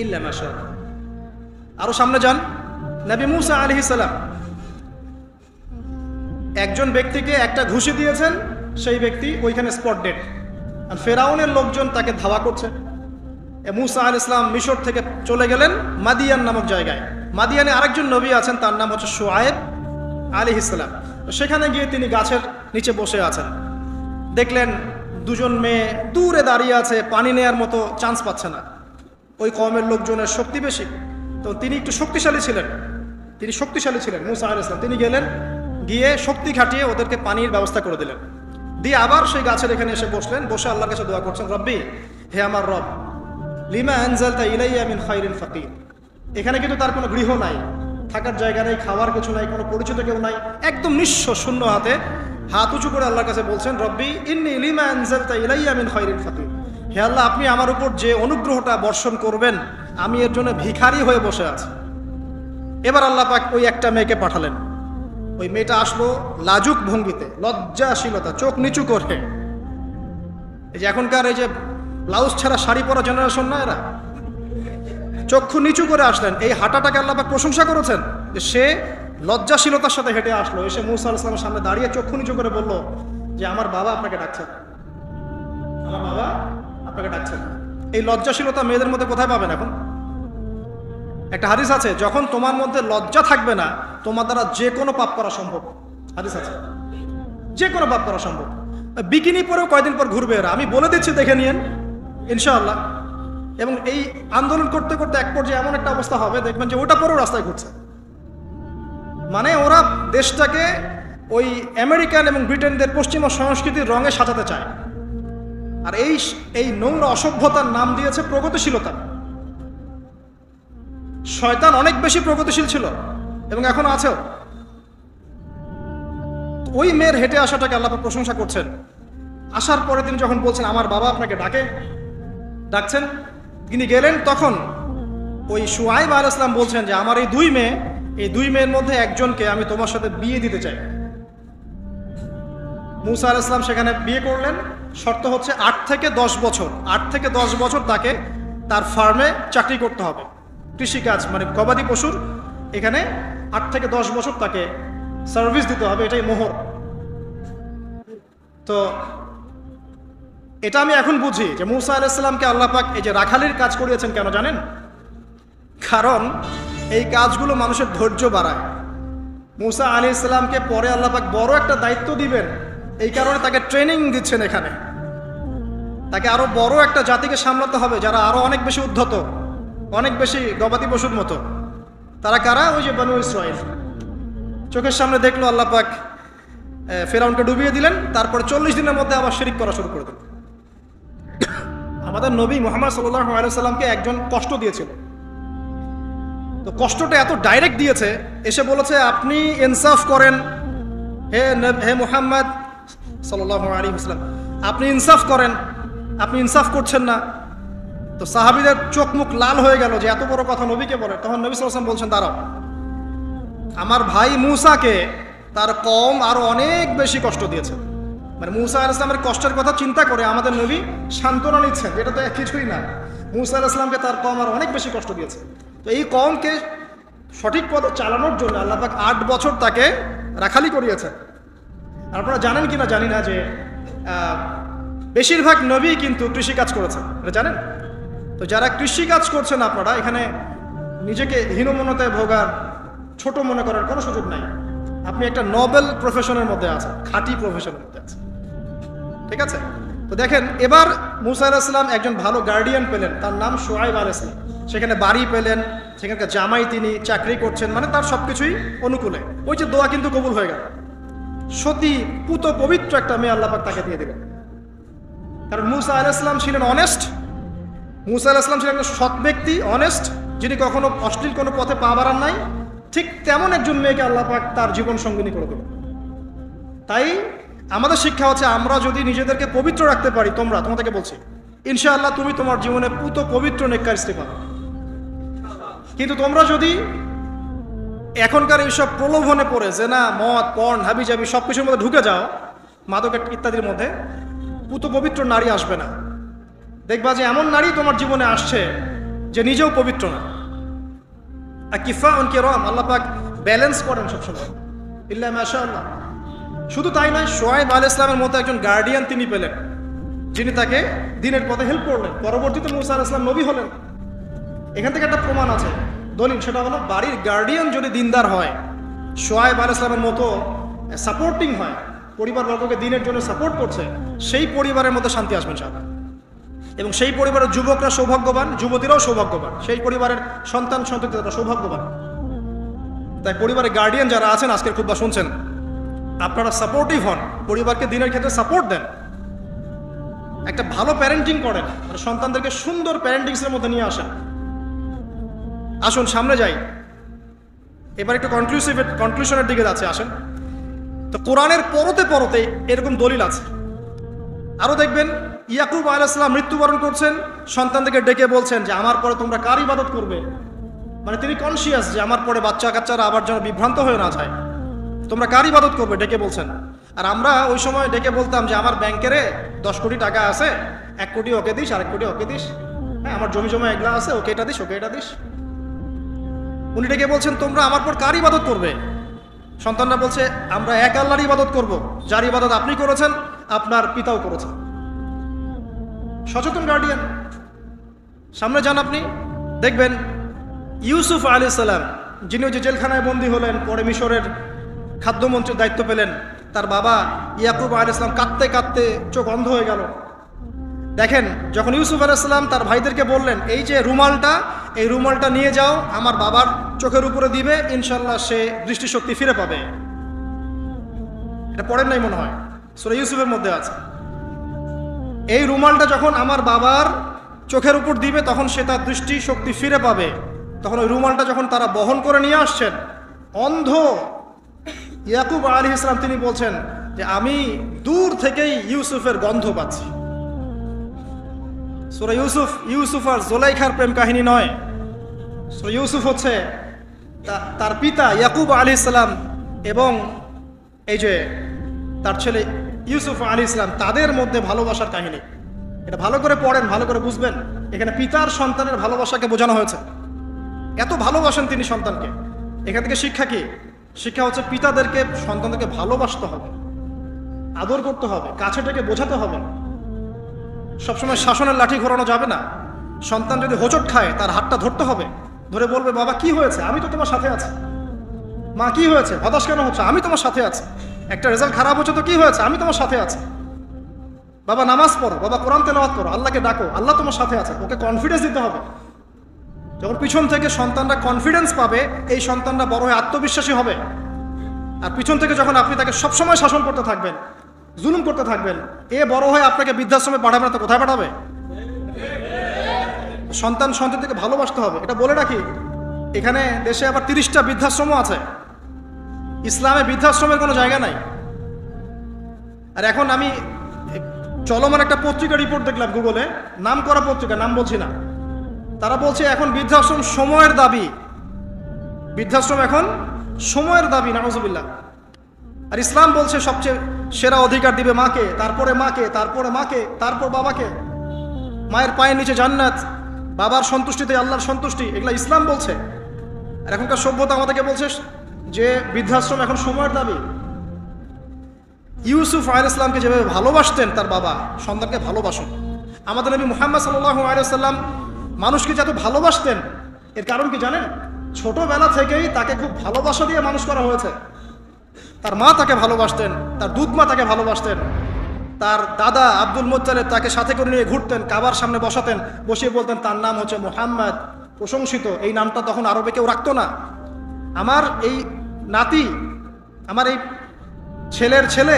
ইল্লা মাশাআল্লাহ। আরো সামনে যান, নবী মুসা আলাইহিস সালাম একজন ব্যক্তিকে একটা ঘুষি দিয়েছেন, সেই ব্যক্তি ওইখানে স্পট ডেড। আর ফেরাউনের লোকজন তাকে ধাওয়া করছে। মুসা আলাইহিস সালাম মিশর থেকে চলে গেলেন মাদিয়ান নামক জায়গায়। মাদিয়ানে আরেকজন নবী আছেন, তার নাম হচ্ছে শুআয়ব আলাইহিস সালাম। সেখানে গিয়ে তিনি গাছের নিচে বসে আছেন। দেখলেন দুজন মেয়ে দূরে দাঁড়িয়ে আছে, পানি নেয়ার মতো চান্স পাচ্ছে না। ওই কওমের লোকজনের শক্তি বেশি, তো তিনি একটু শক্তিশালী ছিলেন, মুসা আলাইহিস সালাম। তিনি গেলেন, গিয়ে শক্তি খাটিয়ে ওদেরকে পানির ব্যবস্থা করে দিলেন। দিয়ে আবার সেই গাছের এখানে এসে বসলেন, বসে আল্লাহর কাছে দোয়া করছেন, রব্বি, হে আমার রব, লিমা আনজালতা ইলাইয়া মিন খাইরিন ফাকির। এখানে কিন্তু তার কোনো গৃহ নাই, থাকার জায়গা নেই, খাওয়ার কিছু নাই, কোনো পরিচিত কেউ নাই, একদম নিঃস্ব, শূন্য হাতে হাত উঁচু করে আল্লাহর কাছে বলছেন, রব্বি ইন্নী লিমা আনজালতা ইলাইয়া মিন খাইরিন ফাকির। হে আল্লাহ, আপনি আমার উপর যে অনুগ্রহটা বর্ষণ করবেন, আমি এর জন্য ভিখারি হয়ে বসে আছি। এবার আল্লাহ পাক ওই একটা মেয়েকে পাঠালেন। ওই মেয়েটা আসলো লাজুক ভঙ্গিতে, লজ্জাশীলতা, চোখ নিচু করে। এই যে এখনকার এই যে ব্লাউজ ছাড়া শাড়ি পরা জেনারেশন না, এরা চক্ষু নিচু করে আসলেন। এই হাঁটাটাকে আল্লাহ পাক প্রশংসা করেছেন যে সে লজ্জাশীলতার সাথে হেঁটে আসলো, এসে মুসা আলাইহিস সালামের সামনে দাঁড়িয়ে চক্ষু নিচু করে বলল যে আমার বাবা আপনাকে ডাকছেন, আমার বাবা আপনাকে ডাকছেন। এই লজ্জাশীলতা মেয়েদের মধ্যে কোথায় পাবেন এখন? একটা হাদিস আছে, যখন তোমার মধ্যে লজ্জা থাকবে না, তোমার দ্বারা যে কোনো পাপ করা সম্ভব। হাদিস আছে, যে কোনো পাপ করা সম্ভব। বিকিনি পরেও কয়দিন পর ঘুরবে এরা, আমি বলে দিচ্ছি, দেখে নিয়েন ইনশাআল্লাহ। এবং এই আন্দোলন করতে করতে এক পর্যায়ে এমন একটা অবস্থা হবে, দেখবেন যে ওটা পরেও রাস্তায় ঘুরছে। মানে ওরা দেশটাকে ওই আমেরিকান এবং ব্রিটেনদের পশ্চিমা সংস্কৃতির রঙে সাজাতে চায়। আর এই নোংরা অসভ্যতার নাম দিয়েছে প্রগতিশীলতা। শয়তান অনেক বেশি প্রগতিশীল ছিল এবং এখন আছেও। ওই মেয়ের হেঁটে আসাটাকে আল্লাহ পাক প্রশংসা করছেন। আসার পরে তিনি যখন বলছেন আমার বাবা আপনাকে ডাকছেন, তিনি গেলেন, তখন ওই শুআইব আলাইহিস সালাম বলছেন যে আমার এই দুই মেয়ের মধ্যে একজনকে আমি তোমার সাথে বিয়ে দিতে চাই। মুসা আলাইহিস সালাম সেখানে বিয়ে করলেন। শর্ত হচ্ছে 8 থেকে 10 বছর তাকে তার ফার্মে চাকরি করতে হবে, কৃষিকাজ মানে গবাদি পশুর এখানে 8 থেকে 10 বছর তাকে সার্ভিস দিতে হবে, এটাই মোহর। তো এটা আমি এখন বুঝি যে মুসা আলাইহিস সালামকে আল্লাহ পাক এই যে রাখালির কাজ করিয়েছেন কেন জানেন? কারণ এই কাজগুলো মানুষের ধৈর্য বাড়ায়। মুসা আলাইহিস সালামকে পরে আল্লাহ পাক বড় একটা দায়িত্ব দিবেন, এই কারণে তাকে ট্রেনিং দিচ্ছেন এখানে। তাকে আরো বড় একটা জাতিকে সামলাতে হবে যারা আরো অনেক বেশি উদ্ধত, অনেক বেশি গবাদি পশুর মতো। তারা কারা? ওই যে বনু ইসরাইল। চোখের সামনে দেখলো আল্লাহ পাক ফেরাউনকে ডুবিয়ে দিলেন, তারপরে 40 দিনের মধ্যে আবার শিরিক করা শুরু করে দিল। আমাদের নবী মুহাম্মদ সাল্লাল্লাহু আলাইহি সাল্লামকে একজন কষ্ট দিয়েছিল। তো কষ্টটা এত ডাইরেক্ট দিয়েছে, এসে বলেছে আপনি ইনসাফ করেন হে মুহাম্মদ সাল্লাল্লাহু আলাইহি ওয়াসাল্লাম, আপনি ইনসাফ করেন, আপনি ইনসাফ করছেন না। তো সাহাবীদের চোখ মুখ লাল হয়ে গেল যে এত বড় কথা নবীকে বলে। তখন নবী সাল্লাল্লাহু আলাইহি ওয়াসাল্লাম বলছেন দাঁড়াও, আমার ভাই মুসাকে তার কওম আরো অনেক বেশি কষ্ট দিয়েছে। মানে মুসা আলাইহিস সালামের কষ্টের কথা চিন্তা করে আমাদের নবী সান্ত্বনা নিচ্ছেন, এটা তো কিছুই না। মুসা আলাইহিস সালামকে তার কওম আরো অনেক বেশি কষ্ট দিয়েছে। তো এই কওমকে সঠিক পথে চালানোর জন্য আল্লাহ পাক 8 বছর তাকে রাখালি করিয়েছেন। আপনারা জানেন কিনা জানি না যে বেশিরভাগ নবী কিন্তু কৃষিকাজ করেছেন, এটা জানেন? তো যারা কৃষিকাজ করছেন আপনারা এখানে নিজেকে হীনমন্যতায় ভোগার, ছোট মনে করার কোনো সুযোগ নাই। আপনি একটা নোবেল প্রফেশনের মধ্যে আছেন, খাঁটি প্রফেশনের মধ্যে আছেন, ঠিক আছে? তো দেখেন, এবার মুসা আলাইহিস সালাম একজন ভালো গার্ডিয়ান পেলেন, তার নাম শুআইব আলাইহিস সালাম। সেখানে বাড়ি পেলেন, সেখানকার জামাই, তিনি চাকরি করছেন, মানে তার সবকিছুই অনুকূলে। ওই যে দোয়া কিন্তু কবুল হয়ে গেল। সতী পুত পবিত্র একটা মেয়ে আল্লাহ পাক তাকে দিয়ে দিলেন। কারণ মুসা আলাইহিস সালাম ছিলেন অনেস্ট, মুসা আলাইহিস সালাম ছিলেন একজন সৎ ব্যক্তি, অনেস্ট, যিনি কখনো অশ্লীল কোনো পথে পা বাড়ান নাই। ঠিক তেমন একজন মেয়েকে আল্লাহ পাক তার জীবন সঙ্গিনী করে দেবেন। তাই আমাদের শিক্ষা হচ্ছে, আমরা যদি নিজেদেরকে পবিত্র রাখতে পারি, তোমাদেরকে বলছি ইনশাআল্লাহ তুমি তোমার জীবনে পুত পবিত্র নেককার স্ত্রী পাবে। কিন্তু তোমরা যদি এখনকার এইসব প্রলোভনে পড়ে জেনা, মদ, পর্ন, হাবিজাবি সবকিছুর মধ্যে ঢুকে যাও, মাদক ইত্যাদির মধ্যে, পুত পবিত্র নারী আসবে না। দেখবা যে এমন নারী তোমার জীবনে আসছে যে নিজেও পবিত্র না। আল্লাহ পাক ব্যালেন্স করেন সবসময়, ইল্লা মাশাআল্লাহ। শুধু তাই নয়, শুআইব আলাইহিস সালামের মতো একজন গার্ডিয়ান তিনি পেলেন, যিনি তাকে দ্বীনের পথে হেল্প করলেন। পরবর্তীতে মুসা আলাইহিস সালাম নবী হলেন। এখান থেকে একটা প্রমাণ আছে, দলিল, সেটা হলো বাড়ির গার্ডিয়ান যদি দিনদার হয়, শুআইব আলাইহিস সালামের মতো সাপোর্টিং হয়, পরিবারবর্গকে দ্বীনের জন্য সাপোর্ট করছে, সেই পরিবারের মধ্যে শান্তি আসবে ইনশাআল্লাহ। এবং সেই পরিবারের যুবকরা সৌভাগ্যবান, যুবতীরাও সৌভাগ্যবান, সেই পরিবারের সন্তান সন্ততিরা সৌভাগ্যবান। তাই পরিবারের গার্ডিয়ান যারা আছেন, আজকের খুতবা শুনছেন, আপনারা সাপোর্টিভ হন, পরিবারকে দ্বীনের ক্ষেত্রে সাপোর্ট দেন, একটা ভালো প্যারেন্টিং করেন, সন্তানদেরকে সুন্দর প্যারেন্টিংসের মধ্যে নিয়ে আসেন। আসুন সামনে যাই, এবার একটু কনক্লুশনের দিকে যাচ্ছে, আসেন। তো কোরআনের পরতে পরতে এরকম দলিল আছে। আরো দেখবেন, ইয়াকুব আলাইহিস সালাম মৃত্যুবরণ করছেন, সন্তানদেরকে ডেকে বলছেন যে আমার পরে তোমরা কার ইবাদত করবে। মানে তিনি কনসিয়াস যে আমার পরে বাচ্চা কাচ্চারা আবার যেন বিভ্রান্ত হয়ে না যায়, তোমরা কার ইবাদত করবে ডেকে বলছেন। আর আমরা ওই সময় ডেকে বলতাম যে আমার ব্যাংকের 10 কোটি টাকা আছে, 1 কোটি ওকে দিস, 1 কোটি ওকে দিস, হ্যাঁ আমার জমি জমা এগুলা আছে, ওকে এটা দিস, ওকে এটা দিস। উনি ডেকে বলছেন তোমরা আমার পর কার ইবাদত করবে। সন্তানরা বলছে আমরা এক আল্লাহর ইবাদত করব, যার ইবাদত আপনি করেছেন, আপনার পিতাও করেছেন। সচেতন গার্ডিয়ান। সামনে যান, আপনি দেখবেন ইউসুফ আলাইহিস সালাম, যিনি ওই যে জেলখানায় বন্দী হলেন, পরে মিশরের খাদ্যমন্ত্রীর দায়িত্ব পেলেন, তার বাবা ইয়াকুব আলাইহিস সালাম কাঁদতে কাঁদতে চোখ অন্ধ হয়ে গেল। দেখেন, যখন ইউসুফ আলাইহিস সালাম তার ভাইদেরকে বললেন এই যে রুমালটা, এই রুমালটা নিয়ে যাও, আমার বাবার চোখের উপরে দিবে, ইনশাল্লাহ সে দৃষ্টিশক্তি ফিরে পাবে। এটা পড়েন নাই মনে হয়, সূরা ইউসুফের মধ্যে আছে। এই রুমালটা যখন আমার বাবার চোখের উপর দিবে তখন সে তার দৃষ্টি শক্তি ফিরে পাবে। তখন ওই রুমালটা যখন তারা বহন করে নিয়ে আসছেন, অন্ধ ইয়াকুব আলাইহিস সালাম তিনি বলছেন যে আমি দূর থেকেই ইউসুফের গন্ধ পাচ্ছি। সূরা ইউসুফ আর জুলাইখার প্রেম কাহিনী নয়। সূরা ইউসুফ হচ্ছে তার পিতা ইয়াকুব আলাইহিস সালাম এবং এই যে তার ছেলে ইউসুফ আলাইহিস সালাম তাদের মধ্যে ভালোবাসার কাহিনী। এটা ভালো করে পড়েন, ভালো করে বুঝবেন। এখানে পিতার সন্তানের ভালোবাসাকে বোঝানো হয়েছে। এত ভালোবাসেন তিনি সন্তানকে। এখান থেকে শিক্ষা কি? শিক্ষা হচ্ছে পিতাদেরকে সন্তানদেরকে ভালোবাসতে হবে, আদর করতে হবে, কাছে থেকে বোঝাতে হবে। সবসময় শাসনের লাঠি ঘোরানো যাবে না। সন্তান যদি হোঁচট খায় তার হাতটা ধরতে হবে, ধরে বলবে বাবা কি হয়েছে, আমি তো তোমার সাথে আছি। মা কি হয়েছে, হতাশ কেন হচ্ছে, আমি তোমার সাথে আছি। একটা রেজাল্ট খারাপ হচ্ছে তো কি হয়েছে, আমি তোমার সাথে আছি। বাবা নামাজ পড়ো, বাবা কোরআন তেলাওয়াত করো, আল্লাহকে ডাকো, আল্লাহ তোমার সাথে আছে। ওকে কনফিডেন্স দিতে হবে। যখন পিছন থেকে সন্তানরা কনফিডেন্স পাবে, এই সন্তানরা বড় হয়ে আত্মবিশ্বাসী হবে। আর পিছন থেকে যখন আপনি তাকে সবসময় শাসন করতে থাকবেন, জুলুম করতে থাকবেন, এ বড় হয়ে আপনাকে বৃদ্ধাশ্রমে পাঠাবে না তো কোথায় পাঠাবে? সন্তানকে ভালোবাসতে হবে। এটা বলে রাখি, এখানে দেশে আবার 30টা বৃদ্ধাশ্রমও আছে। ইসলামে বৃদ্ধাশ্রমের কোনো জায়গা নাই। আর এখন আমি চলমান একটা পত্রিকা রিপোর্ট দেখলাম গুগলে, নাম করা পত্রিকা, নাম বলছি না। তারা বলছে এখন বৃদ্ধাশ্রম সময়ের দাবি। বৃদ্ধাশ্রম এখন সময়ের দাবি, নাউজুবিল্লাহ। আর ইসলাম বলছে সবচেয়ে সেরা অধিকার দিবে মাকে, তারপরে মাকে, তারপরে মাকে, তারপর বাবাকে। মায়ের পায়ের নিচে জান্নাত, বাবার সন্তুষ্টিতে আল্লাহর সন্তুষ্টি, এগুলা ইসলাম বলছে। আর এখনকার সভ্যতা আমাদেরকে বলছে যে বৃদ্ধাশ্রম এখন সময়ের দাবি। ইউসুফ আলাইহিস সালামকে যেভাবে ভালোবাসতেন তার বাবা, সন্তানকে ভালোবাসুন। আমাদের নবী মুহাম্মদ সাল্লাল্লাহু আলাইহি ওয়াসাল্লাম মানুষকে যত ভালোবাসতেন, এর কারণ কি জানেন? ছোটবেলা থেকেই তাকে খুব ভালোবাসা দিয়ে মানুষ করা হয়েছে। তার মা তাকে ভালোবাসতেন, তার দুধ মা তাকে ভালোবাসতেন, তার দাদা আব্দুল মুত্তালিব তাকে সাথে করে নিয়ে ঘুরতেন, কাবার সামনে বসাতেন, বসিয়ে বলতেন তার নাম হচ্ছে মুহাম্মদ, প্রশংসিত। এই নামটা তখন আরবে কেউ রাখতো না। আমার এই নাতি, আমার এই ছেলের ছেলে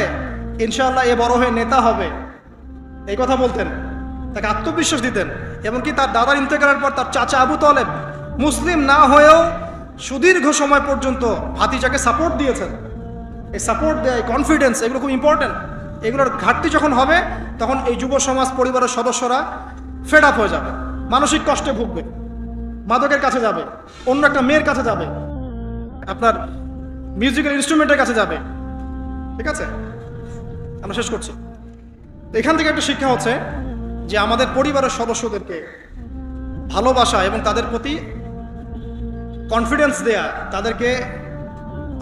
ইনশাআল্লাহ এ বড় হয়ে নেতা হবে, এই কথা বলতেন। তাকে আত্মবিশ্বাস দিতেন। এমনকি তার দাদার ইন্তেকালের পর তার চাচা আবু তালেব মুসলিম না হয়েও সুদীর্ঘ সময় পর্যন্ত ভাতিজাকে সাপোর্ট দিয়েছেন। এই সাপোর্ট দেয়, কনফিডেন্স, এগুলো খুব ইম্পর্টেন্ট। এগুলোর ঘাটতি যখন হবে তখন এই যুব সমাজ পরিবারের সদস্যরা ফেড আপ হয়ে যাবে, মানসিক কষ্টে ভুগবে, মাদকের কাছে যাবে, অন্য একটা মেয়ের কাছে যাবে, আপনার মিউজিক্যাল ইনস্ট্রুমেন্টের কাছে যাবে। ঠিক আছে, আমরা শেষ করছি। এখান থেকে একটা শিক্ষা হচ্ছে যে আমাদের পরিবারের সদস্যদেরকে ভালোবাসা এবং তাদের প্রতি কনফিডেন্স দেয়া, তাদেরকে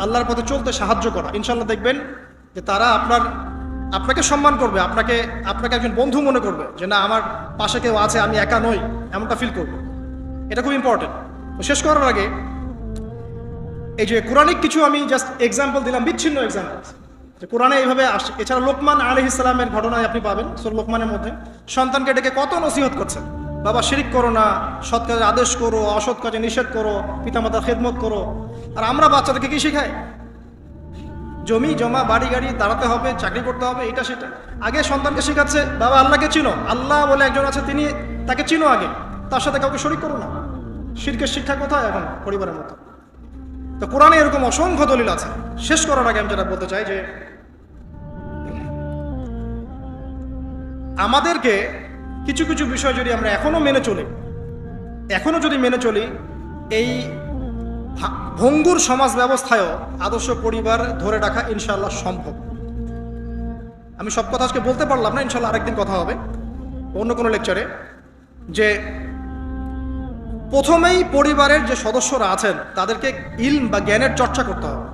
আল্লাহর পথে চলতে সাহায্য করা। ইনশাল্লাহ দেখবেন যে তারা আপনাকে সম্মান করবে, আপনাকে একজন বন্ধু মনে করবে, যে না আমার পাশে কেউ আছে, আমি একা নই, এমনটা ফিল করবে। এটা খুব ইম্পর্টেন্ট। শেষ করার আগে এই যে কোরআনিক কিছু আমি জাস্ট এক্সাম্পল দিলাম, বিচ্ছিন্ন এক্সাম্পল যে কোরআনে এইভাবে আসছে। এছাড়া লোকমান আলাইহিস সালামের ঘটনায় আপনি পাবেন সূরা লোকমানের মধ্যে। সন্তানকে ডেকে কত নসিহত করছেন, বাবা শিরিক করো না, সৎ কাজে আদেশ করো, অসৎ কাজে নিষেধ করো, পিতামাতার খেদমত করো। আর আমরা বাচ্চাদেরকে কি শেখাই? জমি জমা, বাড়ি গাড়ি, দাঁড়াতে হবে, চাকরি করতে হবে, এটা সেটা। আগে সন্তানকে শেখাচ্ছে বাবা আল্লাহকে চিনো, আল্লাহ বলে একজন আছে, তিনি, তাকে চিনো আগে, তার সাথে কাউকে শরিক করো না। শিরকের শিক্ষা কোথায় এখন পরিবারের মতো? তো কোরআনে এরকম অসংখ্য দলিল আছে। শেষ করার আগে আমি যেটা বলতে চাই যে আমাদেরকে কিছু কিছু বিষয় যদি আমরা এখনো যদি মেনে চলি, এই ভঙ্গুর সমাজ ব্যবস্থায়ও আদর্শ পরিবার ধরে রাখা ইনশাআল্লাহ সম্ভব। আমি সব কথা আজকে বলতে পারলাম না, ইনশাআল্লাহ আরেকদিন কথা হবে অন্য কোনো লেকচারে। যে প্রথমেই পরিবারের যে সদস্যরা আছেন তাদেরকে ইলম বা জ্ঞানের চর্চা করতে হবে।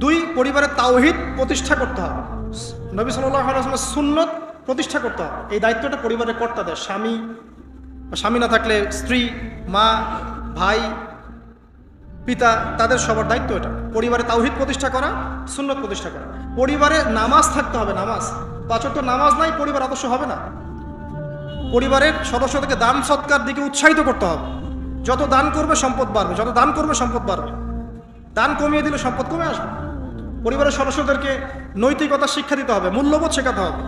2, পরিবারের তাওহীদ প্রতিষ্ঠা করতে হবে, নবী সাল্লাল্লাহু আলাইহি ওয়াসাল্লামের সুন্নত প্রতিষ্ঠা করতে হবে। এই দায়িত্বটা পরিবারের কর্তাদের, স্বামী না থাকলে স্ত্রী, মা, ভাই, পিতা, তাদের সবার দায়িত্ব এটা। পরিবারে তাওহীদ প্রতিষ্ঠা করা, সুন্নত প্রতিষ্ঠা করা। পরিবারে নামাজ থাকতে হবে, নামাজ। 5 ওয়াক্ত নামাজ নাই, পরিবার আদর্শ হবে না। পরিবারের সদস্যদেরকে দান সৎকার দিকে উৎসাহিত করতে হবে। যত দান করবে সম্পদ বাড়বে, যত দান করবে সম্পদ বাড়বে। দান কমিয়ে দিলে সম্পদ কমে আসবে। পরিবারের সদস্যদেরকে নৈতিকতা শিক্ষা দিতে হবে, মূল্যবোধ শেখাতে হবে,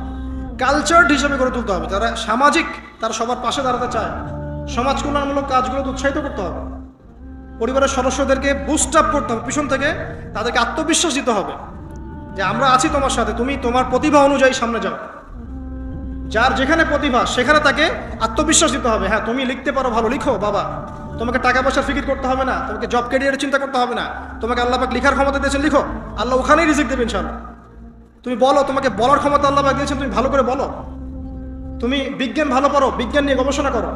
কালচার হিসেবে গড়ে তুলতে হবে। তারা সামাজিক, তারা সবার পাশে দাঁড়াতে চায়, সমাজ কল্যাণমূলক কাজগুলো উৎসাহিত করতে হবে। পরিবারের সদস্যদেরকে বুস্ট আপ করতে হবে, পিছন থেকে তাদেরকে আত্মবিশ্বাস দিতে হবে যে আমরা আছি তোমার সাথে, তুমি তোমার প্রতিভা অনুযায়ী সামনে যাও। যার যেখানে প্রতিভা সেখানে তাকে আত্মবিশ্বাস দিতে হবে। হ্যাঁ, তুমি লিখতে পারো, ভালো লিখো বাবা, তোমাকে টাকা পয়সার ফিকির করতে হবে না, তোমাকে জব ক্যারিয়ারের চিন্তা করতে হবে না, তোমাকে আল্লাহ পাক লিখার ক্ষমতা দিয়েছেন, লিখো, আল্লাহ ওখানেই রিজিক দেবেন ইনশাআল্লাহ। তুমি বলো, তোমাকে বলার ক্ষমতা আল্লাহ পাক দিয়েছেন, তুমি ভালো করে বলো। তুমি বিজ্ঞান ভালো পারো, বিজ্ঞান নিয়ে গবেষণা করো।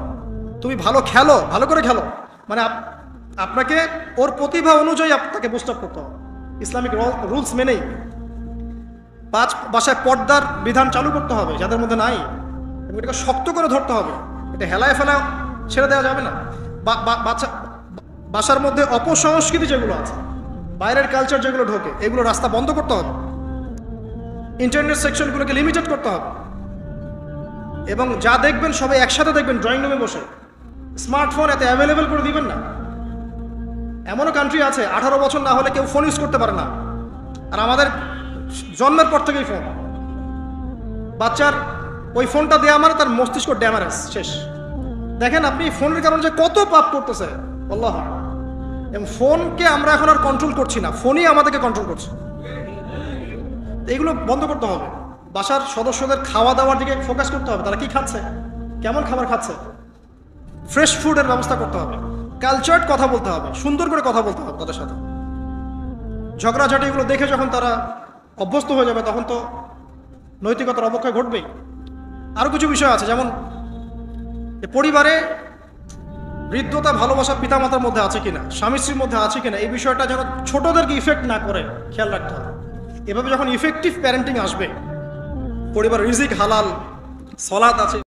তুমি ভালো খেলো, ভালো করে খেলো। মানে আপনাকে ওর প্রতিভা অনুযায়ী আপনাকে বুস্ট আপ করতে হবে ইসলামিক রুলস মেনেই। বাসায় পর্দার বিধান চালু করতে হবে যাদের মধ্যে নাই, এবং এটাকে শক্ত করে ধরতে হবে। এটা হেলায় ফেলায় ছেড়ে দেওয়া যাবে না। বাসার মধ্যে অপসংস্কৃতি যেগুলো আছে, বাইরের কালচার যেগুলো ঢোকে, এগুলো রাস্তা বন্ধ করতে হবে। ইন্টারনেট সেকশনগুলোকে লিমিটেড করতে হবে, এবং যা দেখবেন সবাই একসাথে দেখবেন ড্রয়িং রুমে বসে। স্মার্টফোন এত অ্যাভেলেবেল করে দিবেন না। এমনও কান্ট্রি আছে 18 বছর না হলে কেউ ফোন ইউজ করতে পারে না, আর আমাদের জন্মের পর থেকেই ফোন। বাচ্চার ওই ফোনটা দেওয়া মানে তার মস্তিষ্ক ড্যামারেজ, শেষ। দেখেন আপনি ফোনের কারণে যে কত পাপ করতেছে আল্লাহ। এবং ফোনকে আমরা এখন আর কন্ট্রোল করছি না, ফোনই আমাদেরকে কন্ট্রোল করছে। এইগুলো বন্ধ করতে হবে। বাসার সদস্যদের খাওয়া দাওয়ার দিকে ফোকাস করতে হবে, তারা কি খাচ্ছে, কেমন খাবার খাচ্ছে, ফ্রেশ ফুডের ব্যবস্থা করতে হবে। কালচার্ড কথা বলতে হবে, সুন্দর করে কথা বলতে হবে তাদের সাথে। ঝগড়াঝাটি এগুলো দেখে যখন তারা অভ্যস্ত হয়ে যাবে তখন তো নৈতিকতার অবক্ষয় ঘটবেই। আরও কিছু বিষয় আছে, যেমন পরিবারে হৃদ্যতা ভালোবাসা পিতামাতার মধ্যে আছে কিনা, স্বামী স্ত্রীর মধ্যে আছে কিনা, এই বিষয়টা যেন ছোটদেরকে ইফেক্ট না করে খেয়াল রাখতে হবে। এভাবে যখন ইফেক্টিভ প্যারেন্টিং আসবে, পরিবার রিজিক হালাল, সলাত আছে,